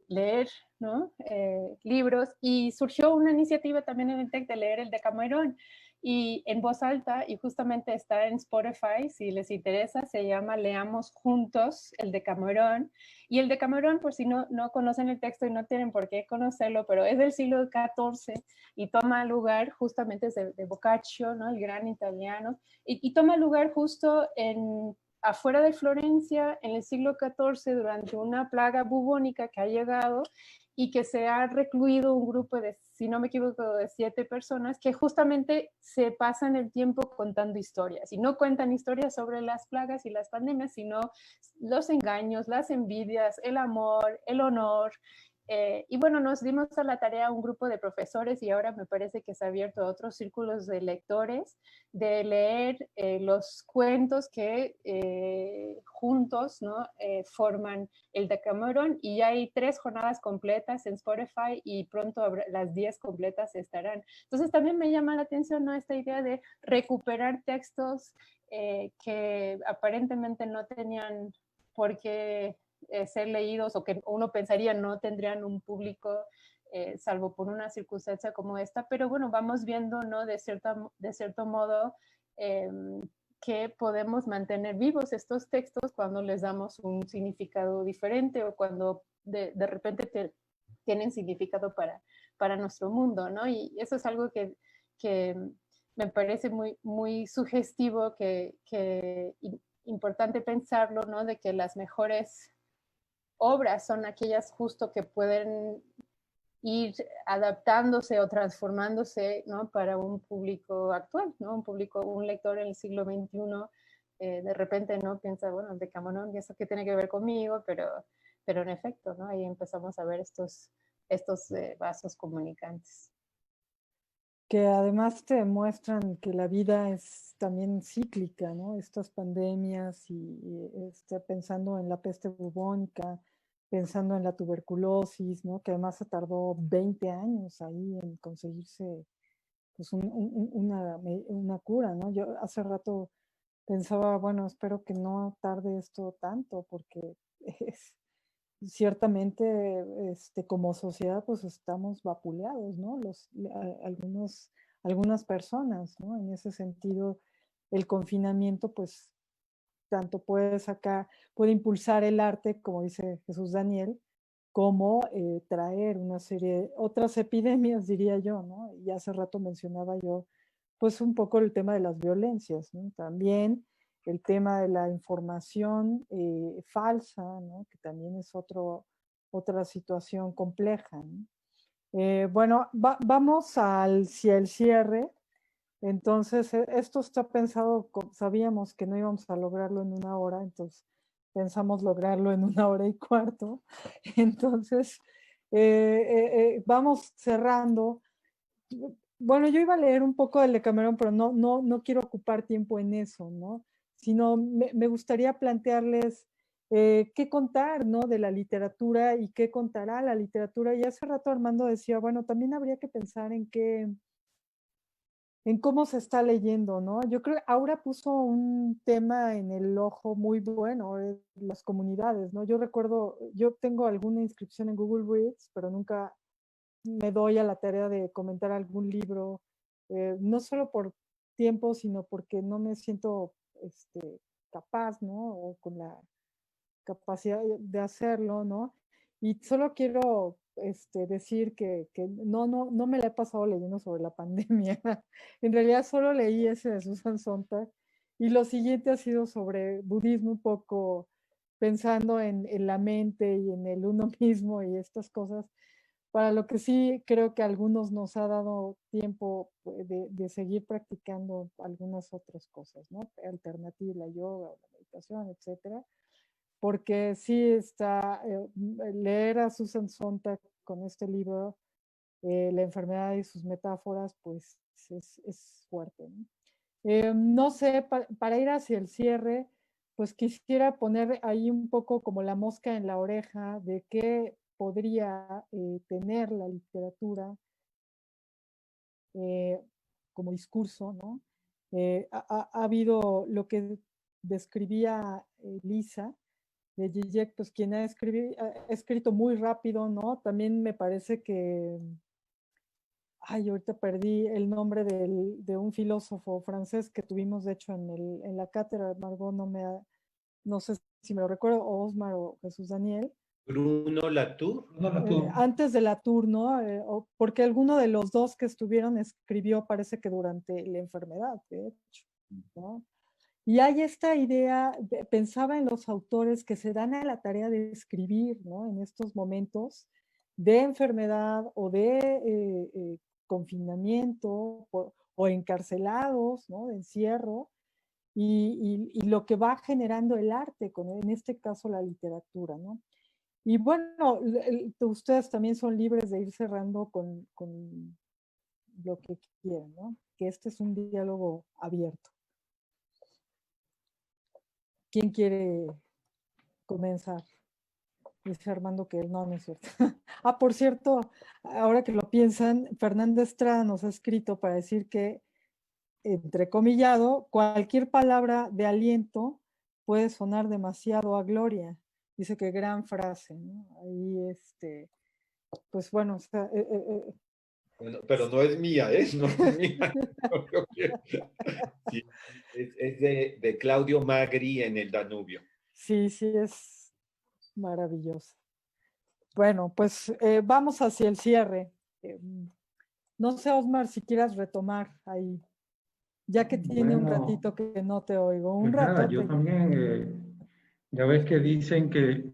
leer, ¿no?, libros, y surgió una iniciativa también en el TEC de leer el Decamerón, y en voz alta, y justamente está en Spotify, si les interesa, se llama Leamos Juntos el Decamerón. Y el Decamerón, por si no conocen el texto y no tienen por qué conocerlo, pero es del siglo XIV y toma lugar justamente de Boccaccio, ¿no?, el gran italiano, y toma lugar justo afuera de Florencia en el siglo XIV, durante una plaga bubónica que ha llegado y que se ha recluido un grupo de, si no me equivoco, de 7 personas que justamente se pasan el tiempo contando historias, y no cuentan historias sobre las plagas y las pandemias, sino los engaños, las envidias, el amor, el honor. Y bueno, nos dimos a la tarea un grupo de profesores, y ahora me parece que se ha abierto a otros círculos de lectores, de leer los cuentos que juntos, ¿no?, forman el Decamerón, y ya hay 3 jornadas completas en Spotify, y pronto las 10 completas estarán. Entonces también me llama la atención, ¿no?, esta idea de recuperar textos que aparentemente no tenían por qué ser leídos, o que uno pensaría no tendrían un público salvo por una circunstancia como esta, pero bueno, vamos viendo, ¿no? De cierto modo, que podemos mantener vivos estos textos cuando les damos un significado diferente o cuando de repente tienen significado para nuestro mundo, ¿no? Y eso es algo que me parece muy sugestivo, que importante pensarlo, ¿no? De que las mejores obras son aquellas justo que pueden ir adaptándose o transformándose, ¿no? Para un público actual, ¿no? Un lector en el siglo XXI, de repente, ¿no? Piensa, bueno, Decameron, ¿y eso qué tiene que ver conmigo? Pero en efecto, ¿no? Ahí empezamos a ver estos vasos comunicantes. Que además te demuestran que la vida es también cíclica, ¿no? Estas pandemias y pensando en la peste bubónica, pensando en la tuberculosis, ¿no? Que además se tardó 20 años ahí en conseguirse pues, una cura, ¿no? Yo hace rato pensaba, bueno, espero que no tarde esto tanto, porque ciertamente como sociedad pues estamos vapuleados, ¿no? Algunas personas, ¿no? En ese sentido, el confinamiento pues tanto puede impulsar el arte, como dice Jesús Daniel, como traer una serie, otras epidemias, diría yo, ¿no? Y hace rato mencionaba yo, pues un poco el tema de las violencias, ¿no? También el tema de la información falsa, ¿no? Que también es otra situación compleja, ¿no? Bueno, vamos hacia el cierre. Entonces, esto está pensado, sabíamos que no íbamos a lograrlo en una hora, entonces pensamos lograrlo en 1 hora y cuarto. Entonces, vamos cerrando. Bueno, yo iba a leer un poco del Decameron, pero no quiero ocupar tiempo en eso, ¿no? Sino me gustaría plantearles qué contar, ¿no? De la literatura y qué contará la literatura. Y hace rato Armando decía, bueno, también habría que pensar en cómo se está leyendo, ¿no? Yo creo que Aura puso un tema en el ojo muy bueno, las comunidades, ¿no? Yo recuerdo, yo tengo alguna inscripción en Google Reads, pero nunca me doy a la tarea de comentar algún libro, no solo por tiempo, sino porque no me siento capaz, ¿no? O con la capacidad de hacerlo, ¿no? Y solo quiero decir que no me la he pasado leyendo sobre la pandemia. En realidad solo leí ese de Susan Sontag y lo siguiente ha sido sobre budismo, un poco pensando en la mente y en el uno mismo y estas cosas, para lo que sí creo que a algunos nos ha dado tiempo de seguir practicando algunas otras cosas, ¿no? Alternativa, la yoga, la meditación, etcétera. Porque sí está, leer a Susan Sontag con este libro, La enfermedad y sus metáforas, pues es fuerte, ¿no? No sé, para ir hacia el cierre, pues quisiera poner ahí un poco como la mosca en la oreja de qué podría tener la literatura como discurso, ¿no? Ha habido lo que describía Lisa de Zizek, pues quien ha escrito muy rápido, ¿no? También me parece que, ay, ahorita perdí el nombre de un filósofo francés que tuvimos, de hecho, en la cátedra. Margot no sé si me lo recuerdo, o Osmar o Jesús Daniel. Bruno Latour. Antes de Latour, ¿no? Porque alguno de los dos que estuvieron escribió, parece que durante la enfermedad, de hecho, ¿no? Y hay esta idea, pensaba en los autores que se dan a la tarea de escribir, ¿no? En estos momentos de enfermedad o de confinamiento o encarcelados, ¿no? De encierro, y lo que va generando el arte, en este caso la literatura, ¿no? Y bueno, ustedes también son libres de ir cerrando con lo que quieran, ¿no? Que este es un diálogo abierto. ¿Quién quiere comenzar? Dice Armando que no es cierto. Por cierto, ahora que lo piensan, Fernanda Estrada nos ha escrito para decir que, entrecomillado, cualquier palabra de aliento puede sonar demasiado a gloria. Dice que gran frase, ¿no? Ahí pues bueno, o sea, Bueno, pero no es mía, ¿eh? No es mía. No creo sí, es de Claudio Magri en el Danubio. sí, sí, es maravilloso. Bueno, pues vamos hacia el cierre. No sé, Osmar, si quieras retomar ahí, ya que tiene un Bueno, ratito que no te oigo, un pues nada, ratote. yo también, ya ves que dicen que,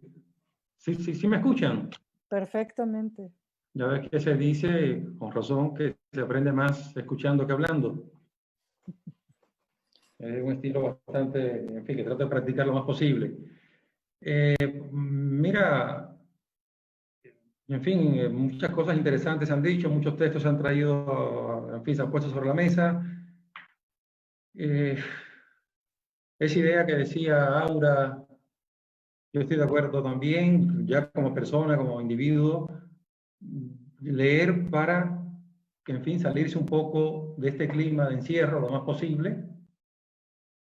sí me escuchan. Perfectamente. Ya ves que se dice, con razón, que se aprende más escuchando que hablando. Es un estilo bastante, en fin, que trato de practicar lo más posible. Mira, en fin, muchas cosas interesantes se han dicho, muchos textos se han traído, en fin, se han puesto sobre la mesa. Esa idea que decía Aura, yo estoy de acuerdo también, ya como persona, como individuo, leer para, en fin, salirse un poco de este clima de encierro lo más posible.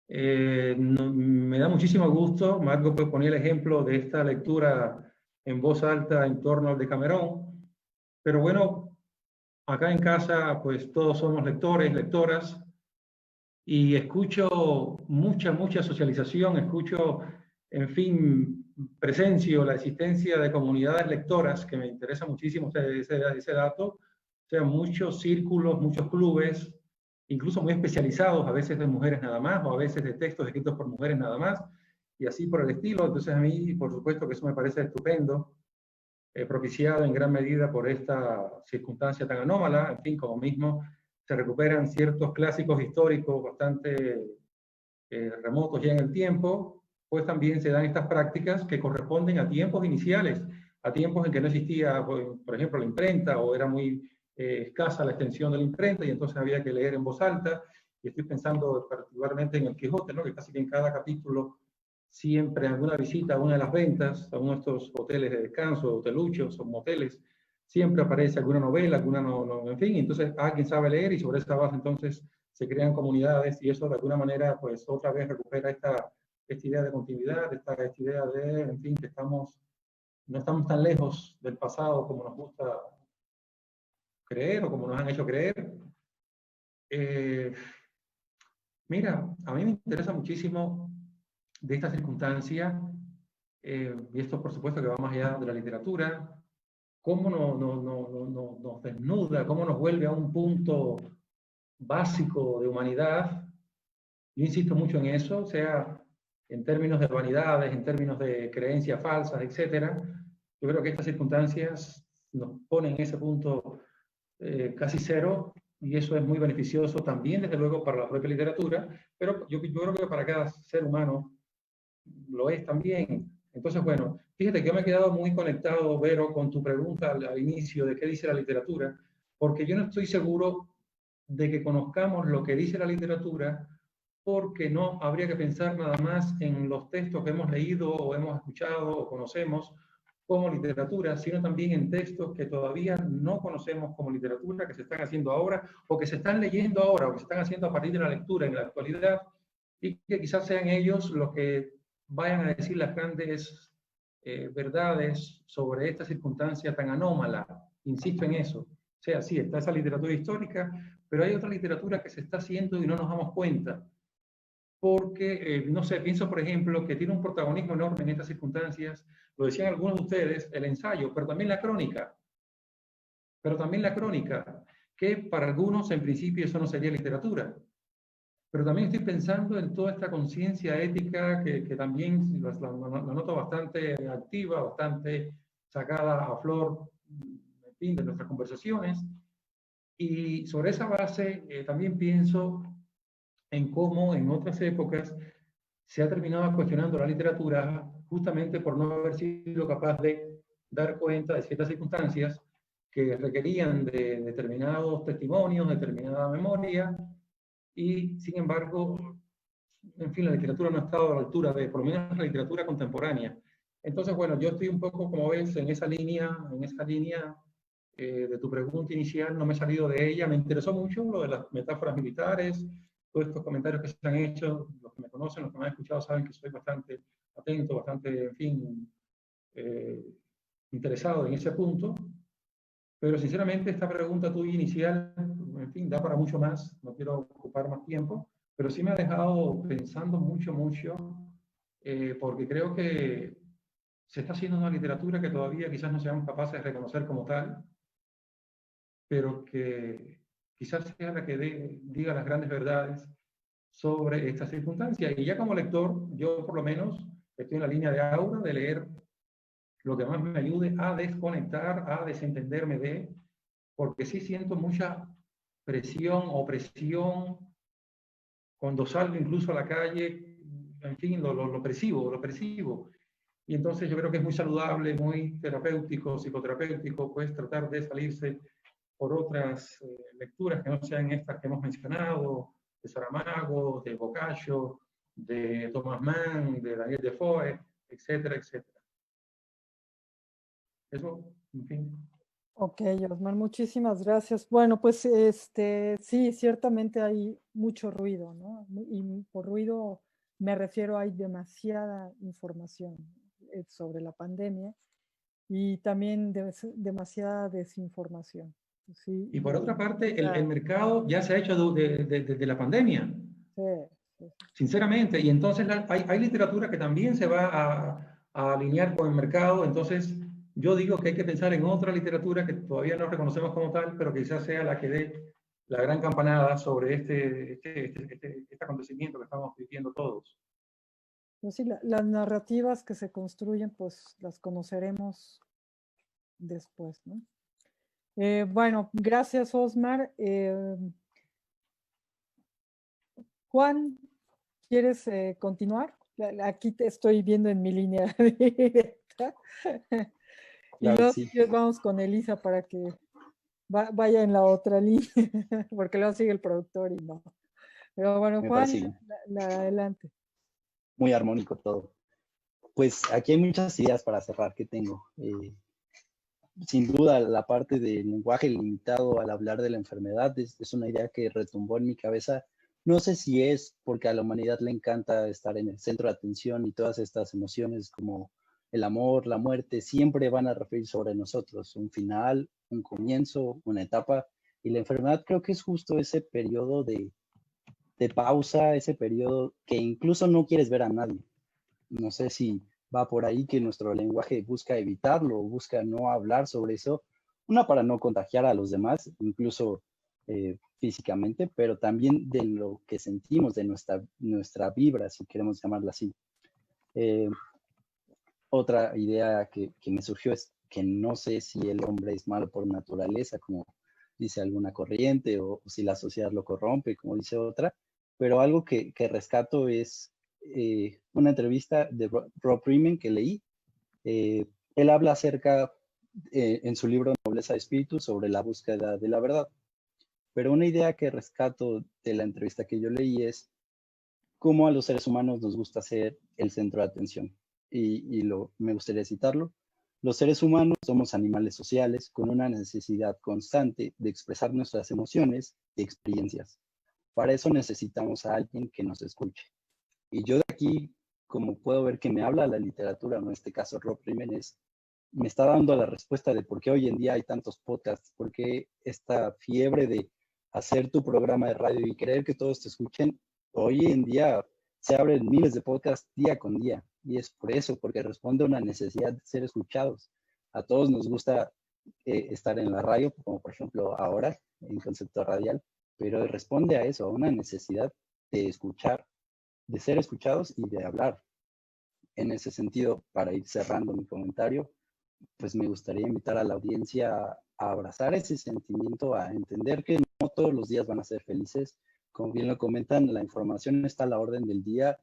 Me da muchísimo gusto, Marco pues, ponía el ejemplo de esta lectura en voz alta en torno al Decamerón, pero bueno, acá en casa pues todos somos lectores, lectoras, y escucho mucha socialización, escucho, en fin, presencio la existencia de comunidades lectoras, que me interesa muchísimo ese dato, o sea, muchos círculos, muchos clubes, incluso muy especializados, a veces de mujeres nada más, o a veces de textos escritos por mujeres nada más, y así por el estilo. Entonces a mí, por supuesto, que eso me parece estupendo, propiciado en gran medida por esta circunstancia tan anómala, en fin, como mismo se recuperan ciertos clásicos históricos bastante remotos ya en el tiempo, pues también se dan estas prácticas que corresponden a tiempos iniciales, a tiempos en que no existía, por ejemplo, la imprenta, o era muy escasa la extensión de la imprenta, y entonces había que leer en voz alta. Y estoy pensando particularmente en el Quijote, ¿no? Que casi que en cada capítulo siempre alguna visita a una de las ventas, a uno de estos hoteles de descanso, hoteluchos o moteles, siempre aparece alguna novela, alguna en fin, entonces alguien sabe leer y sobre esa base entonces se crean comunidades, y eso de alguna manera pues otra vez recupera esta idea de continuidad, esta idea de, en fin, que no estamos tan lejos del pasado como nos gusta creer o como nos han hecho creer. Mira, a mí me interesa muchísimo de esta circunstancia, y esto por supuesto que va más allá de la literatura, cómo nos desnuda, cómo nos vuelve a un punto básico de humanidad. Yo insisto mucho en eso, o sea, en términos de vanidades, en términos de creencias falsas, etcétera. Yo creo que estas circunstancias nos ponen en ese punto casi cero, y eso es muy beneficioso también, desde luego, para la propia literatura, pero yo creo que para cada ser humano lo es también. Entonces, bueno, fíjate que yo me he quedado muy conectado, Vero, con tu pregunta al inicio de qué dice la literatura, porque yo no estoy seguro de que conozcamos lo que dice la literatura, porque no habría que pensar nada más en los textos que hemos leído o hemos escuchado o conocemos como literatura, sino también en textos que todavía no conocemos como literatura, que se están haciendo ahora, o que se están leyendo ahora, o que se están haciendo a partir de la lectura en la actualidad, y que quizás sean ellos los que vayan a decir las grandes verdades sobre esta circunstancia tan anómala. Insisto en eso. O sea, sí, está esa literatura histórica, pero hay otra literatura que se está haciendo y no nos damos cuenta. Porque, no sé, pienso, por ejemplo, que tiene un protagonismo enorme en estas circunstancias, lo decían algunos de ustedes, el ensayo, pero también la crónica. Pero también la crónica, que para algunos en principio eso no sería literatura. Pero también estoy pensando en toda esta conciencia ética que también la noto bastante activa, bastante sacada a flor, en fin, de nuestras conversaciones. Y sobre esa base también pienso en cómo en otras épocas se ha terminado cuestionando la literatura justamente por no haber sido capaz de dar cuenta de ciertas circunstancias que requerían de determinados testimonios, determinada memoria, y sin embargo, en fin, la literatura no ha estado a la altura de, por lo menos la literatura contemporánea. Entonces, bueno, yo estoy un poco, como ves, en esa línea de tu pregunta inicial, no me he salido de ella. Me interesó mucho lo de las metáforas militares, todos estos comentarios que se han hecho. Los que me conocen, los que me han escuchado, saben que soy bastante atento, bastante, en fin, interesado en ese punto. Pero sinceramente esta pregunta tuya inicial, en fin, da para mucho más, no quiero ocupar más tiempo, pero sí me ha dejado pensando mucho, porque creo que se está haciendo una literatura que todavía quizás no seamos capaces de reconocer como tal, pero que quizás sea la que diga las grandes verdades sobre estas circunstancias. Y ya como lector, yo por lo menos estoy en la línea de Aura, de leer lo que más me ayude a desconectar, a desentenderme porque sí siento mucha presión, opresión, cuando salgo incluso a la calle, en fin, lo percibo. Y entonces yo creo que es muy saludable, muy terapéutico, psicoterapéutico, pues tratar de salirse por otras lecturas que no sean estas que hemos mencionado, de Saramago, de Boccaccio, de Thomas Mann, de Daniel Defoe, etcétera, etcétera. Eso, en fin. Ok, Osmar, muchísimas gracias. Bueno, pues sí, ciertamente hay mucho ruido, ¿no? Y por ruido me refiero, hay demasiada información sobre la pandemia y también demasiada desinformación. Sí, Y por otra parte, ya, el mercado ya se ha hecho desde la pandemia, sí, sí. sinceramente, y entonces hay literatura que también se va a alinear con el mercado, entonces yo digo que hay que pensar en otra literatura que todavía no reconocemos como tal, pero que quizás sea la que dé la gran campanada sobre este acontecimiento que estamos viviendo todos. Pues sí, las narrativas que se construyen, pues las conoceremos después, ¿no? Bueno, gracias, Osmar. Juan, ¿quieres continuar? Aquí te estoy viendo en mi línea directa. Y Claro que luego sí. vamos con Elisa para que vaya en la otra línea, porque luego sigue el productor y no. Pero bueno, Me Juan, parece adelante. muy armónico todo. Pues aquí hay muchas ideas para cerrar que tengo. Sin duda, la parte del lenguaje limitado al hablar de la enfermedad es una idea que retumbó en mi cabeza. No sé si es porque a la humanidad le encanta estar en el centro de atención y todas estas emociones como el amor, la muerte, siempre van a referir sobre nosotros, un final, un comienzo, una etapa. Y la enfermedad creo que es justo ese periodo de pausa, ese periodo que incluso no quieres ver a nadie. No sé si va por ahí que nuestro lenguaje busca evitarlo, busca no hablar sobre eso, una para no contagiar a los demás, incluso físicamente, pero también de lo que sentimos, de nuestra vibra, si queremos llamarla así. Otra idea que me surgió es que no sé si el hombre es malo por naturaleza, como dice alguna corriente, o si la sociedad lo corrompe, como dice otra, pero algo que rescato es una entrevista de Rob Riemann que leí. Él habla acerca, en su libro Nobleza de Espíritu, sobre la búsqueda de la verdad. Pero una idea que rescato de la entrevista que yo leí es cómo a los seres humanos nos gusta ser el centro de atención. Me gustaría citarlo. Los seres humanos somos animales sociales con una necesidad constante de expresar nuestras emociones y experiencias. Para eso necesitamos a alguien que nos escuche. Y yo de aquí, como puedo ver que me habla la literatura, en este caso Rob Riemann, me está dando la respuesta de por qué hoy en día hay tantos podcasts, por qué esta fiebre de hacer tu programa de radio y querer que todos te escuchen. Hoy en día se abren miles de podcasts día con día, y es por eso, porque responde a una necesidad de ser escuchados. A todos nos gusta estar en la radio, como por ejemplo ahora en Concepto Radial, pero responde a eso, a una necesidad de escuchar, de ser escuchados y de hablar. En ese sentido, para ir cerrando mi comentario, pues me gustaría invitar a la audiencia a abrazar ese sentimiento, a entender que no todos los días van a ser felices. Como bien lo comentan, la información está a la orden del día.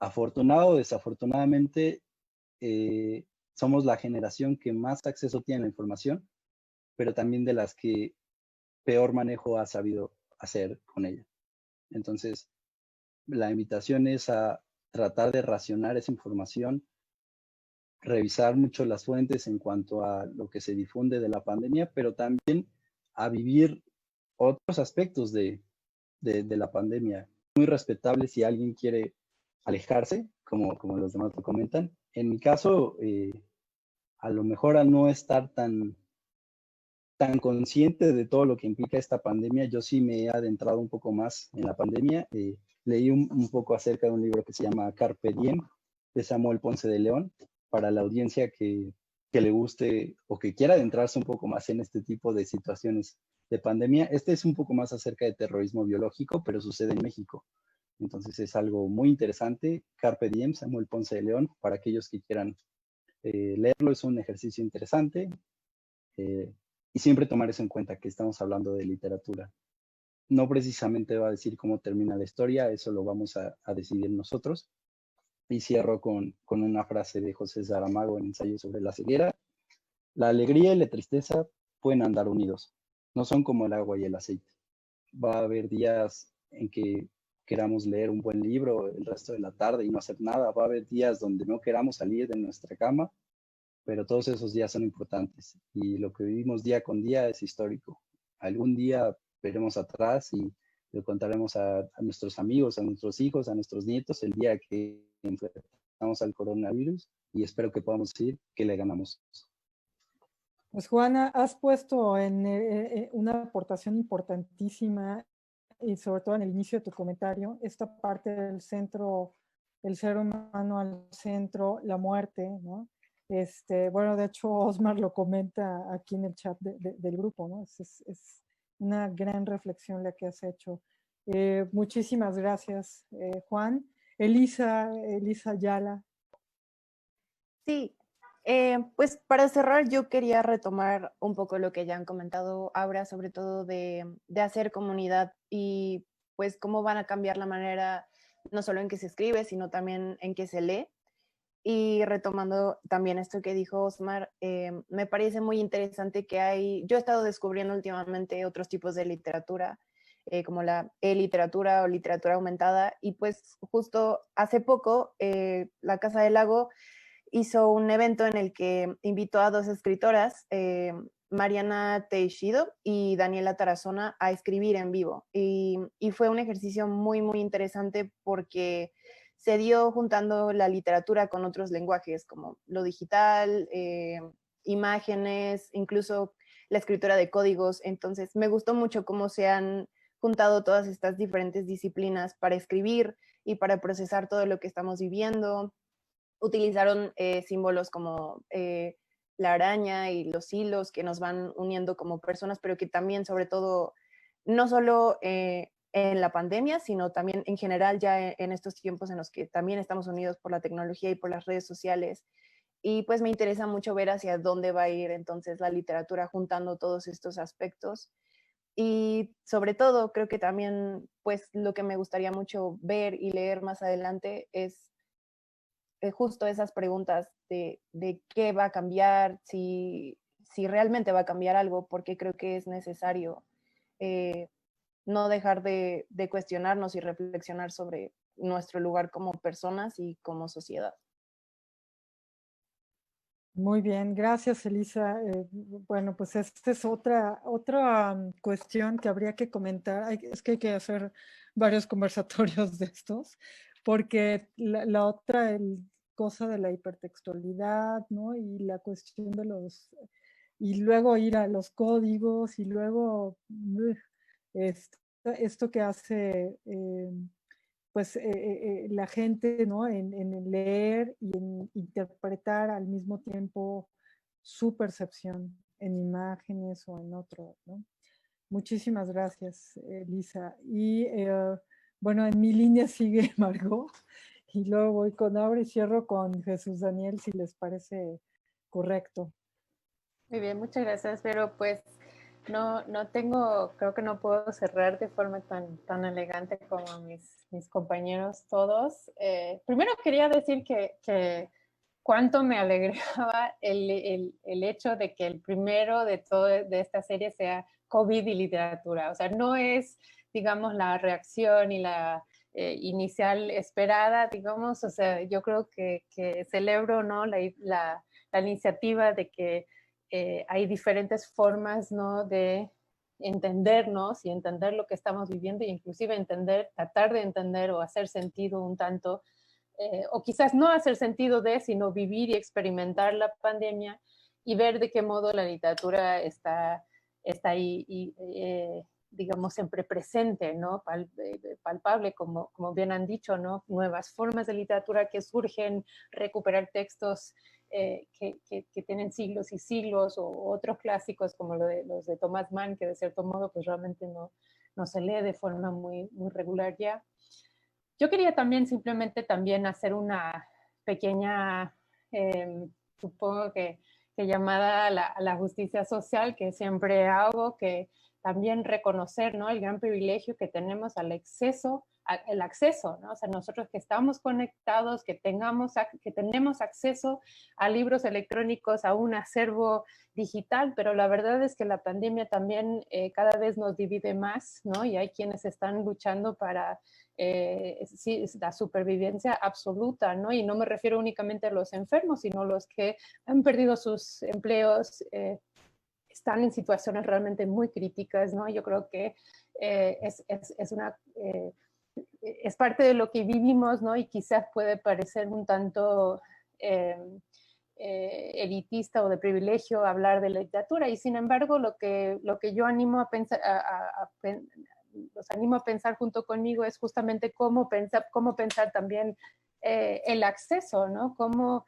Afortunado o desafortunadamente, somos la generación que más acceso tiene a la información, pero también de las que peor manejo ha sabido hacer con ella. Entonces, la invitación es a tratar de racionar esa información, revisar mucho las fuentes en cuanto a lo que se difunde de la pandemia, pero también a vivir otros aspectos de la pandemia. Muy respetable si alguien quiere alejarse, como los demás lo comentan. En mi caso, a lo mejor al no estar tan tan consciente de todo lo que implica esta pandemia. Yo sí me he adentrado un poco más en la pandemia. Leí un poco acerca de un libro que se llama Carpe Diem, de Samuel Ponce de León, para la audiencia que le guste o que quiera adentrarse un poco más en este tipo de situaciones de pandemia. Este es un poco más acerca de terrorismo biológico, pero sucede en México. Entonces es algo muy interesante. Carpe Diem, Samuel Ponce de León, para aquellos que quieran leerlo, es un ejercicio interesante. Y siempre tomar eso en cuenta, que estamos hablando de literatura. No precisamente va a decir cómo termina la historia, eso lo vamos a decidir nosotros. Y cierro con una frase de José Saramago en Ensayo sobre la ceguera. La alegría y la tristeza pueden andar unidos, no son como el agua y el aceite. Va a haber días en que queramos leer un buen libro el resto de la tarde y no hacer nada. Va a haber días donde no queramos salir de nuestra cama, pero todos esos días son importantes y lo que vivimos día con día es histórico. Algún día veremos atrás y le contaremos a nuestros amigos, a nuestros hijos, a nuestros nietos el día que enfrentamos al coronavirus, y espero que podamos decir que le ganamos. Pues Juana, has puesto en una aportación importantísima, y sobre todo en el inicio de tu comentario, esta parte del centro, el ser humano al centro, la muerte, ¿no? Bueno, de hecho, Osmar lo comenta aquí en el chat del grupo, ¿no? Es una gran reflexión la que has hecho. Muchísimas gracias, Juan. Elisa Ayala. Sí, pues para cerrar yo quería retomar un poco lo que ya han comentado ahora, sobre todo de hacer comunidad y pues cómo van a cambiar la manera, no solo en que se escribe, sino también en que se lee. Y retomando también esto que dijo Osmar, me parece muy interesante que yo he estado descubriendo últimamente otros tipos de literatura, como la e-literatura o literatura aumentada, y pues justo hace poco la Casa del Lago hizo un evento en el que invitó a dos escritoras, Mariana Teixido y Daniela Tarazona, a escribir en vivo. Y fue un ejercicio muy, muy interesante porque se dio juntando la literatura con otros lenguajes, como lo digital, imágenes, incluso la escritura de códigos. Entonces, me gustó mucho cómo se han juntado todas estas diferentes disciplinas para escribir y para procesar todo lo que estamos viviendo. Utilizaron símbolos como la araña y los hilos que nos van uniendo como personas, pero que también, sobre todo, no solo en la pandemia, sino también en general ya en estos tiempos en los que también estamos unidos por la tecnología y por las redes sociales. Y pues me interesa mucho ver hacia dónde va a ir entonces la literatura juntando todos estos aspectos. Y sobre todo, creo que también pues lo que me gustaría mucho ver y leer más adelante es justo esas preguntas de qué va a cambiar, si realmente va a cambiar algo, porque creo que es necesario no dejar de cuestionarnos y reflexionar sobre nuestro lugar como personas y como sociedad. Muy bien, gracias Elisa. Bueno, pues esta es otra cuestión que habría que comentar. Es que hay que hacer varios conversatorios de estos, porque la otra cosa de la hipertextualidad, ¿no? Y la cuestión de y luego ir a los códigos y luego esto que hace pues la gente, ¿no? En leer y en interpretar al mismo tiempo su percepción en imágenes o en otro, ¿no? Muchísimas gracias, Lisa. Y bueno, en mi línea sigue Margot, y luego voy con Aura y cierro con Jesús Daniel, si les parece correcto. Muy bien, muchas gracias, pero pues no tengo, creo que no puedo cerrar de forma tan elegante como mis compañeros todos. Primero quería decir que cuánto me alegraba el hecho de que el primero de esta serie sea COVID y literatura. O sea, no es, digamos, la reacción y la inicial esperada, digamos. O sea, yo creo que celebro, ¿no? la iniciativa de que hay diferentes formas, ¿no? De entendernos y entender lo que estamos viviendo, e inclusive tratar de entender o hacer sentido un tanto, o quizás no hacer sentido sino vivir y experimentar la pandemia y ver de qué modo la literatura está está ahí y, digamos, siempre presente, ¿no? Palpable, como bien han dicho, ¿no? Nuevas formas de literatura que surgen, recuperar textos que tienen siglos y siglos, o otros clásicos como los de Thomas Mann, que de cierto modo pues realmente no se lee de forma muy regular ya. Yo quería también simplemente también hacer una pequeña, supongo que llamada a la justicia social, que siempre hago, que también reconocer, ¿no?, el gran privilegio que tenemos al acceso, el acceso, ¿no? O sea, nosotros que estamos conectados, que tenemos acceso a libros electrónicos, a un acervo digital, pero la verdad es que la pandemia también cada vez nos divide más, ¿no? Y hay quienes están luchando para sí, la supervivencia absoluta, ¿no? Y no me refiero únicamente a los enfermos, sino los que han perdido sus empleos, están en situaciones realmente muy críticas, ¿no? Yo creo que es parte de lo que vivimos, ¿no? Y quizás puede parecer un tanto elitista o de privilegio hablar de literatura, y sin embargo lo que yo animo a pensar, los animo a pensar junto conmigo es justamente cómo pensar también el acceso, ¿no? Cómo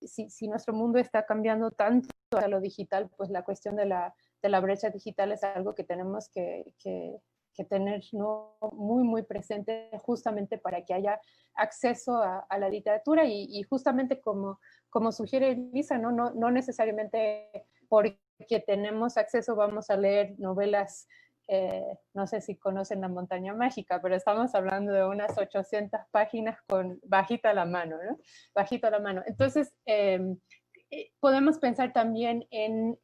si nuestro mundo está cambiando tanto a lo digital, pues la cuestión de la brecha digital es algo que tenemos que tener, ¿no?, muy presente, justamente para que haya acceso a la literatura, y justamente como sugiere Elisa, ¿no? No necesariamente porque tenemos acceso vamos a leer novelas, no sé si conocen La Montaña Mágica, pero estamos hablando de unas 800 páginas con bajita a la mano, ¿no? Bajito a la mano. Entonces, podemos pensar también en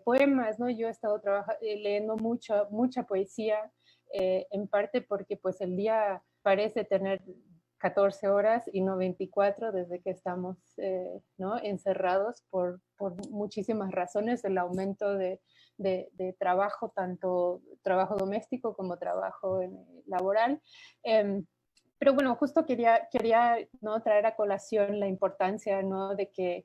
poemas, ¿no? Yo he estado leyendo mucha poesía, en parte porque pues el día parece tener 14 horas y no 24 desde que estamos ¿no?, encerrados por muchísimas razones, el aumento de trabajo, tanto trabajo doméstico como trabajo laboral. Pero bueno, justo quería ¿no?, traer a colación la importancia, ¿no?, de que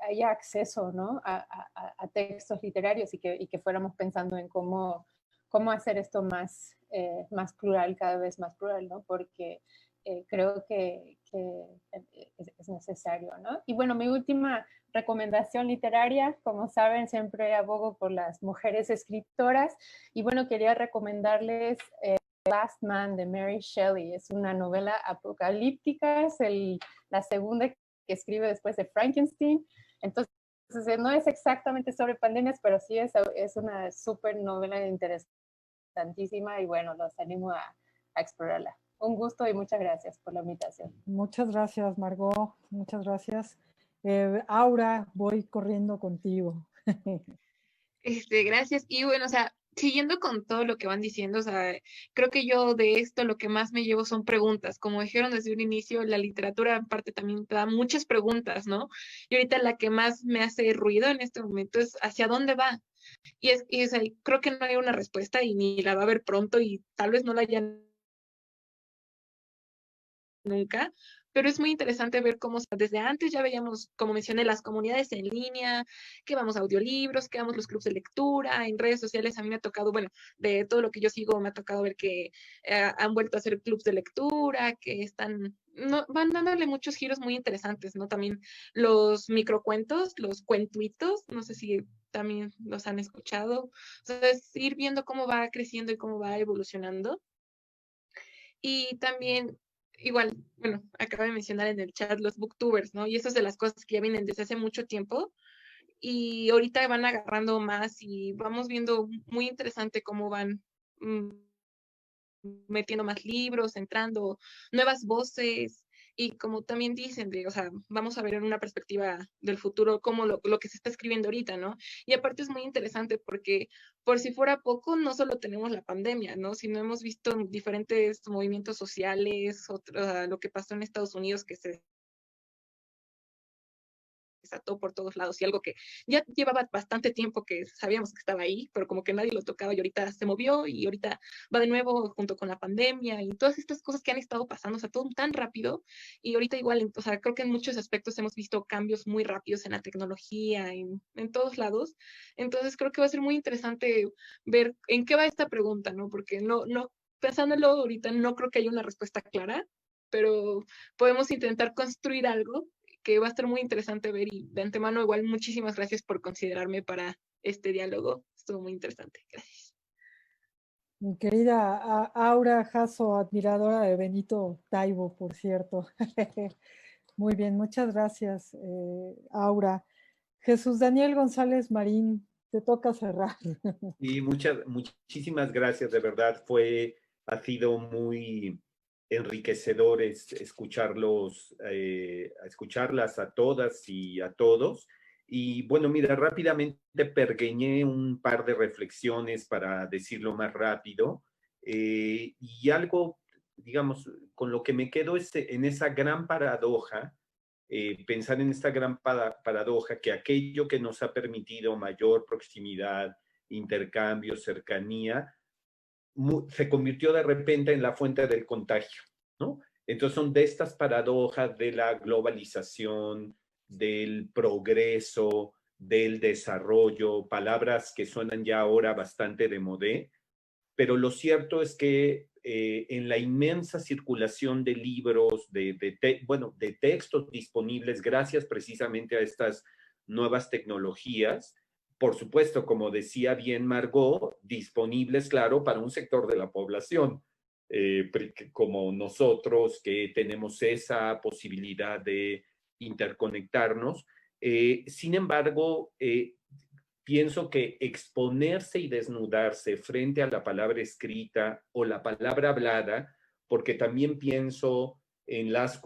haya acceso, ¿no?, a textos literarios, y que fuéramos pensando en cómo hacer esto más plural, cada vez más plural, ¿no? Porque creo que es necesario, ¿no? Y bueno, mi última recomendación literaria, como saben, siempre abogo por las mujeres escritoras, y bueno, quería recomendarles Last Man de Mary Shelley. Es una novela apocalíptica, es la segunda que escribe después de Frankenstein. Entonces, no es exactamente sobre pandemias, pero sí es una súper novela interesantísima, y bueno, los animo a explorarla. Un gusto y muchas gracias por la invitación. Muchas gracias, Margot. Muchas gracias. Aura, voy corriendo contigo. Gracias. Y bueno, o sea, siguiendo con todo lo que van diciendo, o sea, creo que yo de esto lo que más me llevo son preguntas. Como dijeron desde un inicio, la literatura en parte también te da muchas preguntas, ¿no? Y ahorita la que más me hace ruido en este momento es ¿hacia dónde va? Y o sea, creo que no hay una respuesta y ni la va a haber pronto, y tal vez no la haya nunca, pero es muy interesante ver cómo desde antes ya veíamos, como mencioné, las comunidades en línea, que vamos a audiolibros, que vamos los clubes de lectura, en redes sociales a mí me ha tocado, bueno, de todo lo que yo sigo me ha tocado ver que han vuelto a hacer clubes de lectura, que van dándole muchos giros muy interesantes, ¿no? También los microcuentos, los cuentuitos, no sé si también los han escuchado, o sea, es ir viendo cómo va creciendo y cómo va evolucionando. Y también, igual, bueno, acabo de mencionar en el chat los booktubers, ¿no? Y eso es de las cosas que ya vienen desde hace mucho tiempo y ahorita van agarrando más y vamos viendo muy interesante cómo van metiendo más libros, entrando nuevas voces. Y como también dicen, o sea, vamos a ver en una perspectiva del futuro cómo lo que se está escribiendo ahorita, ¿no? Y aparte es muy interesante porque, por si fuera poco, no solo tenemos la pandemia, ¿no? Sino hemos visto diferentes movimientos sociales, lo que pasó en Estados Unidos, que se desató por todos lados y algo que ya llevaba bastante tiempo que sabíamos que estaba ahí, pero como que nadie lo tocaba y ahorita se movió y ahorita va de nuevo junto con la pandemia y todas estas cosas que han estado pasando, o sea, todo tan rápido y ahorita igual, o sea, creo que en muchos aspectos hemos visto cambios muy rápidos en la tecnología, en todos lados, entonces creo que va a ser muy interesante ver en qué va esta pregunta, ¿no? Porque no, pensándolo ahorita no creo que haya una respuesta clara, pero podemos intentar construir algo que va a estar muy interesante ver y de antemano igual muchísimas gracias por considerarme para este diálogo, estuvo muy interesante, gracias. Mi querida Aura Jasso, admiradora de Benito Taibo, por cierto. Muy bien, muchas gracias, Aura. Jesús Daniel González Marín, te toca cerrar. Y muchísimas gracias, de verdad, ha sido muy enriquecedor escucharlas a todas y a todos. Y bueno, mira, rápidamente pergeñé un par de reflexiones para decirlo más rápido. Y algo, digamos, con lo que me quedo en esa gran paradoja, pensar en esta gran paradoja que aquello que nos ha permitido mayor proximidad, intercambio, cercanía, se convirtió de repente en la fuente del contagio, ¿no? Entonces son de estas paradojas de la globalización, del progreso, del desarrollo, palabras que suenan ya ahora bastante de modé, pero lo cierto es que en la inmensa circulación de libros, de textos disponibles, gracias precisamente a estas nuevas tecnologías, por supuesto, como decía bien Margot, disponibles, claro, para un sector de la población, como nosotros que tenemos esa posibilidad de interconectarnos. Sin embargo, pienso que exponerse y desnudarse frente a la palabra escrita o la palabra hablada, porque también pienso en las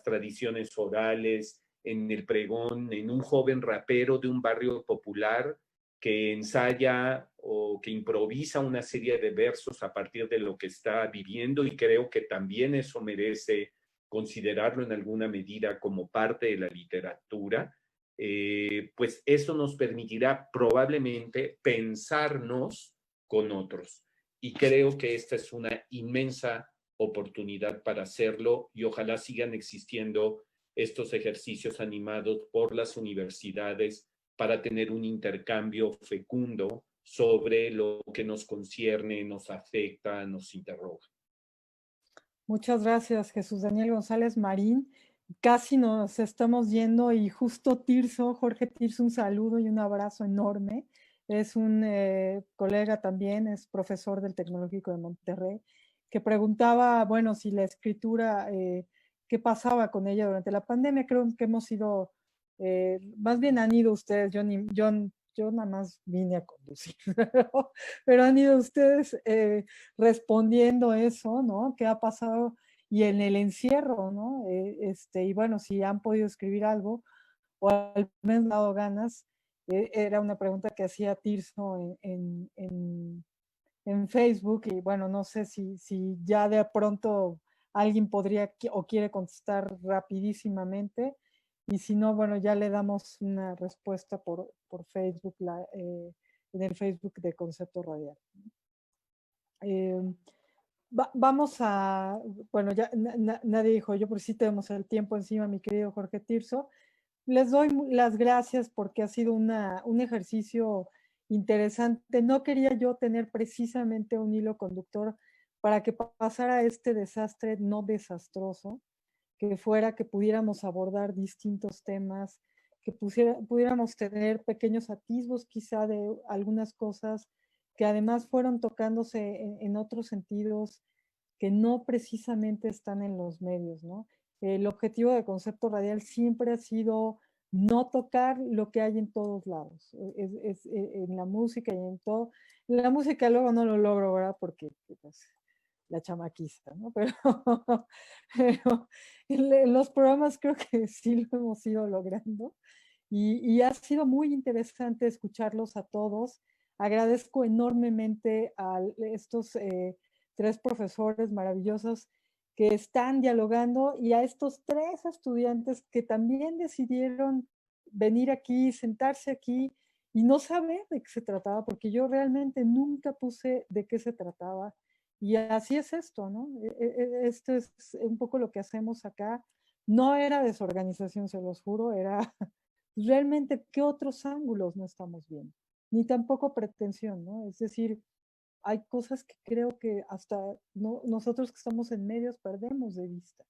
tradiciones orales, en el pregón, en un joven rapero de un barrio popular que ensaya o que improvisa una serie de versos a partir de lo que está viviendo, y creo que también eso merece considerarlo en alguna medida como parte de la literatura. Pues eso nos permitirá probablemente pensarnos con otros. Y creo que esta es una inmensa oportunidad para hacerlo, y ojalá sigan existiendo estos ejercicios animados por las universidades para tener un intercambio fecundo sobre lo que nos concierne, nos afecta, nos interroga. Muchas gracias, Jesús Daniel González Marín. Casi nos estamos yendo y justo Jorge Tirso, un saludo y un abrazo enorme. Es un colega también, es profesor del Tecnológico de Monterrey, que preguntaba, bueno, si la escritura, qué pasaba con ella durante la pandemia. Creo que hemos ido, más bien han ido ustedes, yo nada más vine a conducir, pero han ido ustedes respondiendo eso, ¿no? ¿Qué ha pasado? Y en el encierro, ¿no? Y bueno, si han podido escribir algo o al menos dado ganas, era una pregunta que hacía Tirso en Facebook, y bueno, no sé si ya de pronto alguien podría o quiere contestar rapidísimamente, y si no, bueno, ya le damos una respuesta por Facebook, en el Facebook de Concepto Radial. Vamos a, bueno, ya nadie dijo yo, pero sí tenemos el tiempo encima, mi querido Jorge Tirso. Les doy las gracias porque ha sido un ejercicio interesante. No quería yo tener precisamente un hilo conductor para que pasara este desastre no desastroso, que pudiéramos abordar distintos temas, que pudiéramos tener pequeños atisbos quizá de algunas cosas que además fueron tocándose en otros sentidos que no precisamente están en los medios, ¿no? El objetivo de Concepto Radial siempre ha sido no tocar lo que hay en todos lados, en la música y en todo. En la música luego no lo logro, ¿verdad? Porque pues, la chamaquista, ¿no? Pero en los programas creo que sí lo hemos ido logrando, y ha sido muy interesante escucharlos a todos. Agradezco enormemente a estos 3 profesores maravillosos que están dialogando, y a estos 3 estudiantes que también decidieron venir aquí, sentarse aquí y no saber de qué se trataba, porque yo realmente nunca puse de qué se trataba. Y así es esto, ¿no? Esto es un poco lo que hacemos acá. No era desorganización, se los juro, era realmente qué otros ángulos no estamos viendo, ni tampoco pretensión, ¿no? Es decir, hay cosas que creo que hasta nosotros que estamos en medios perdemos de vista.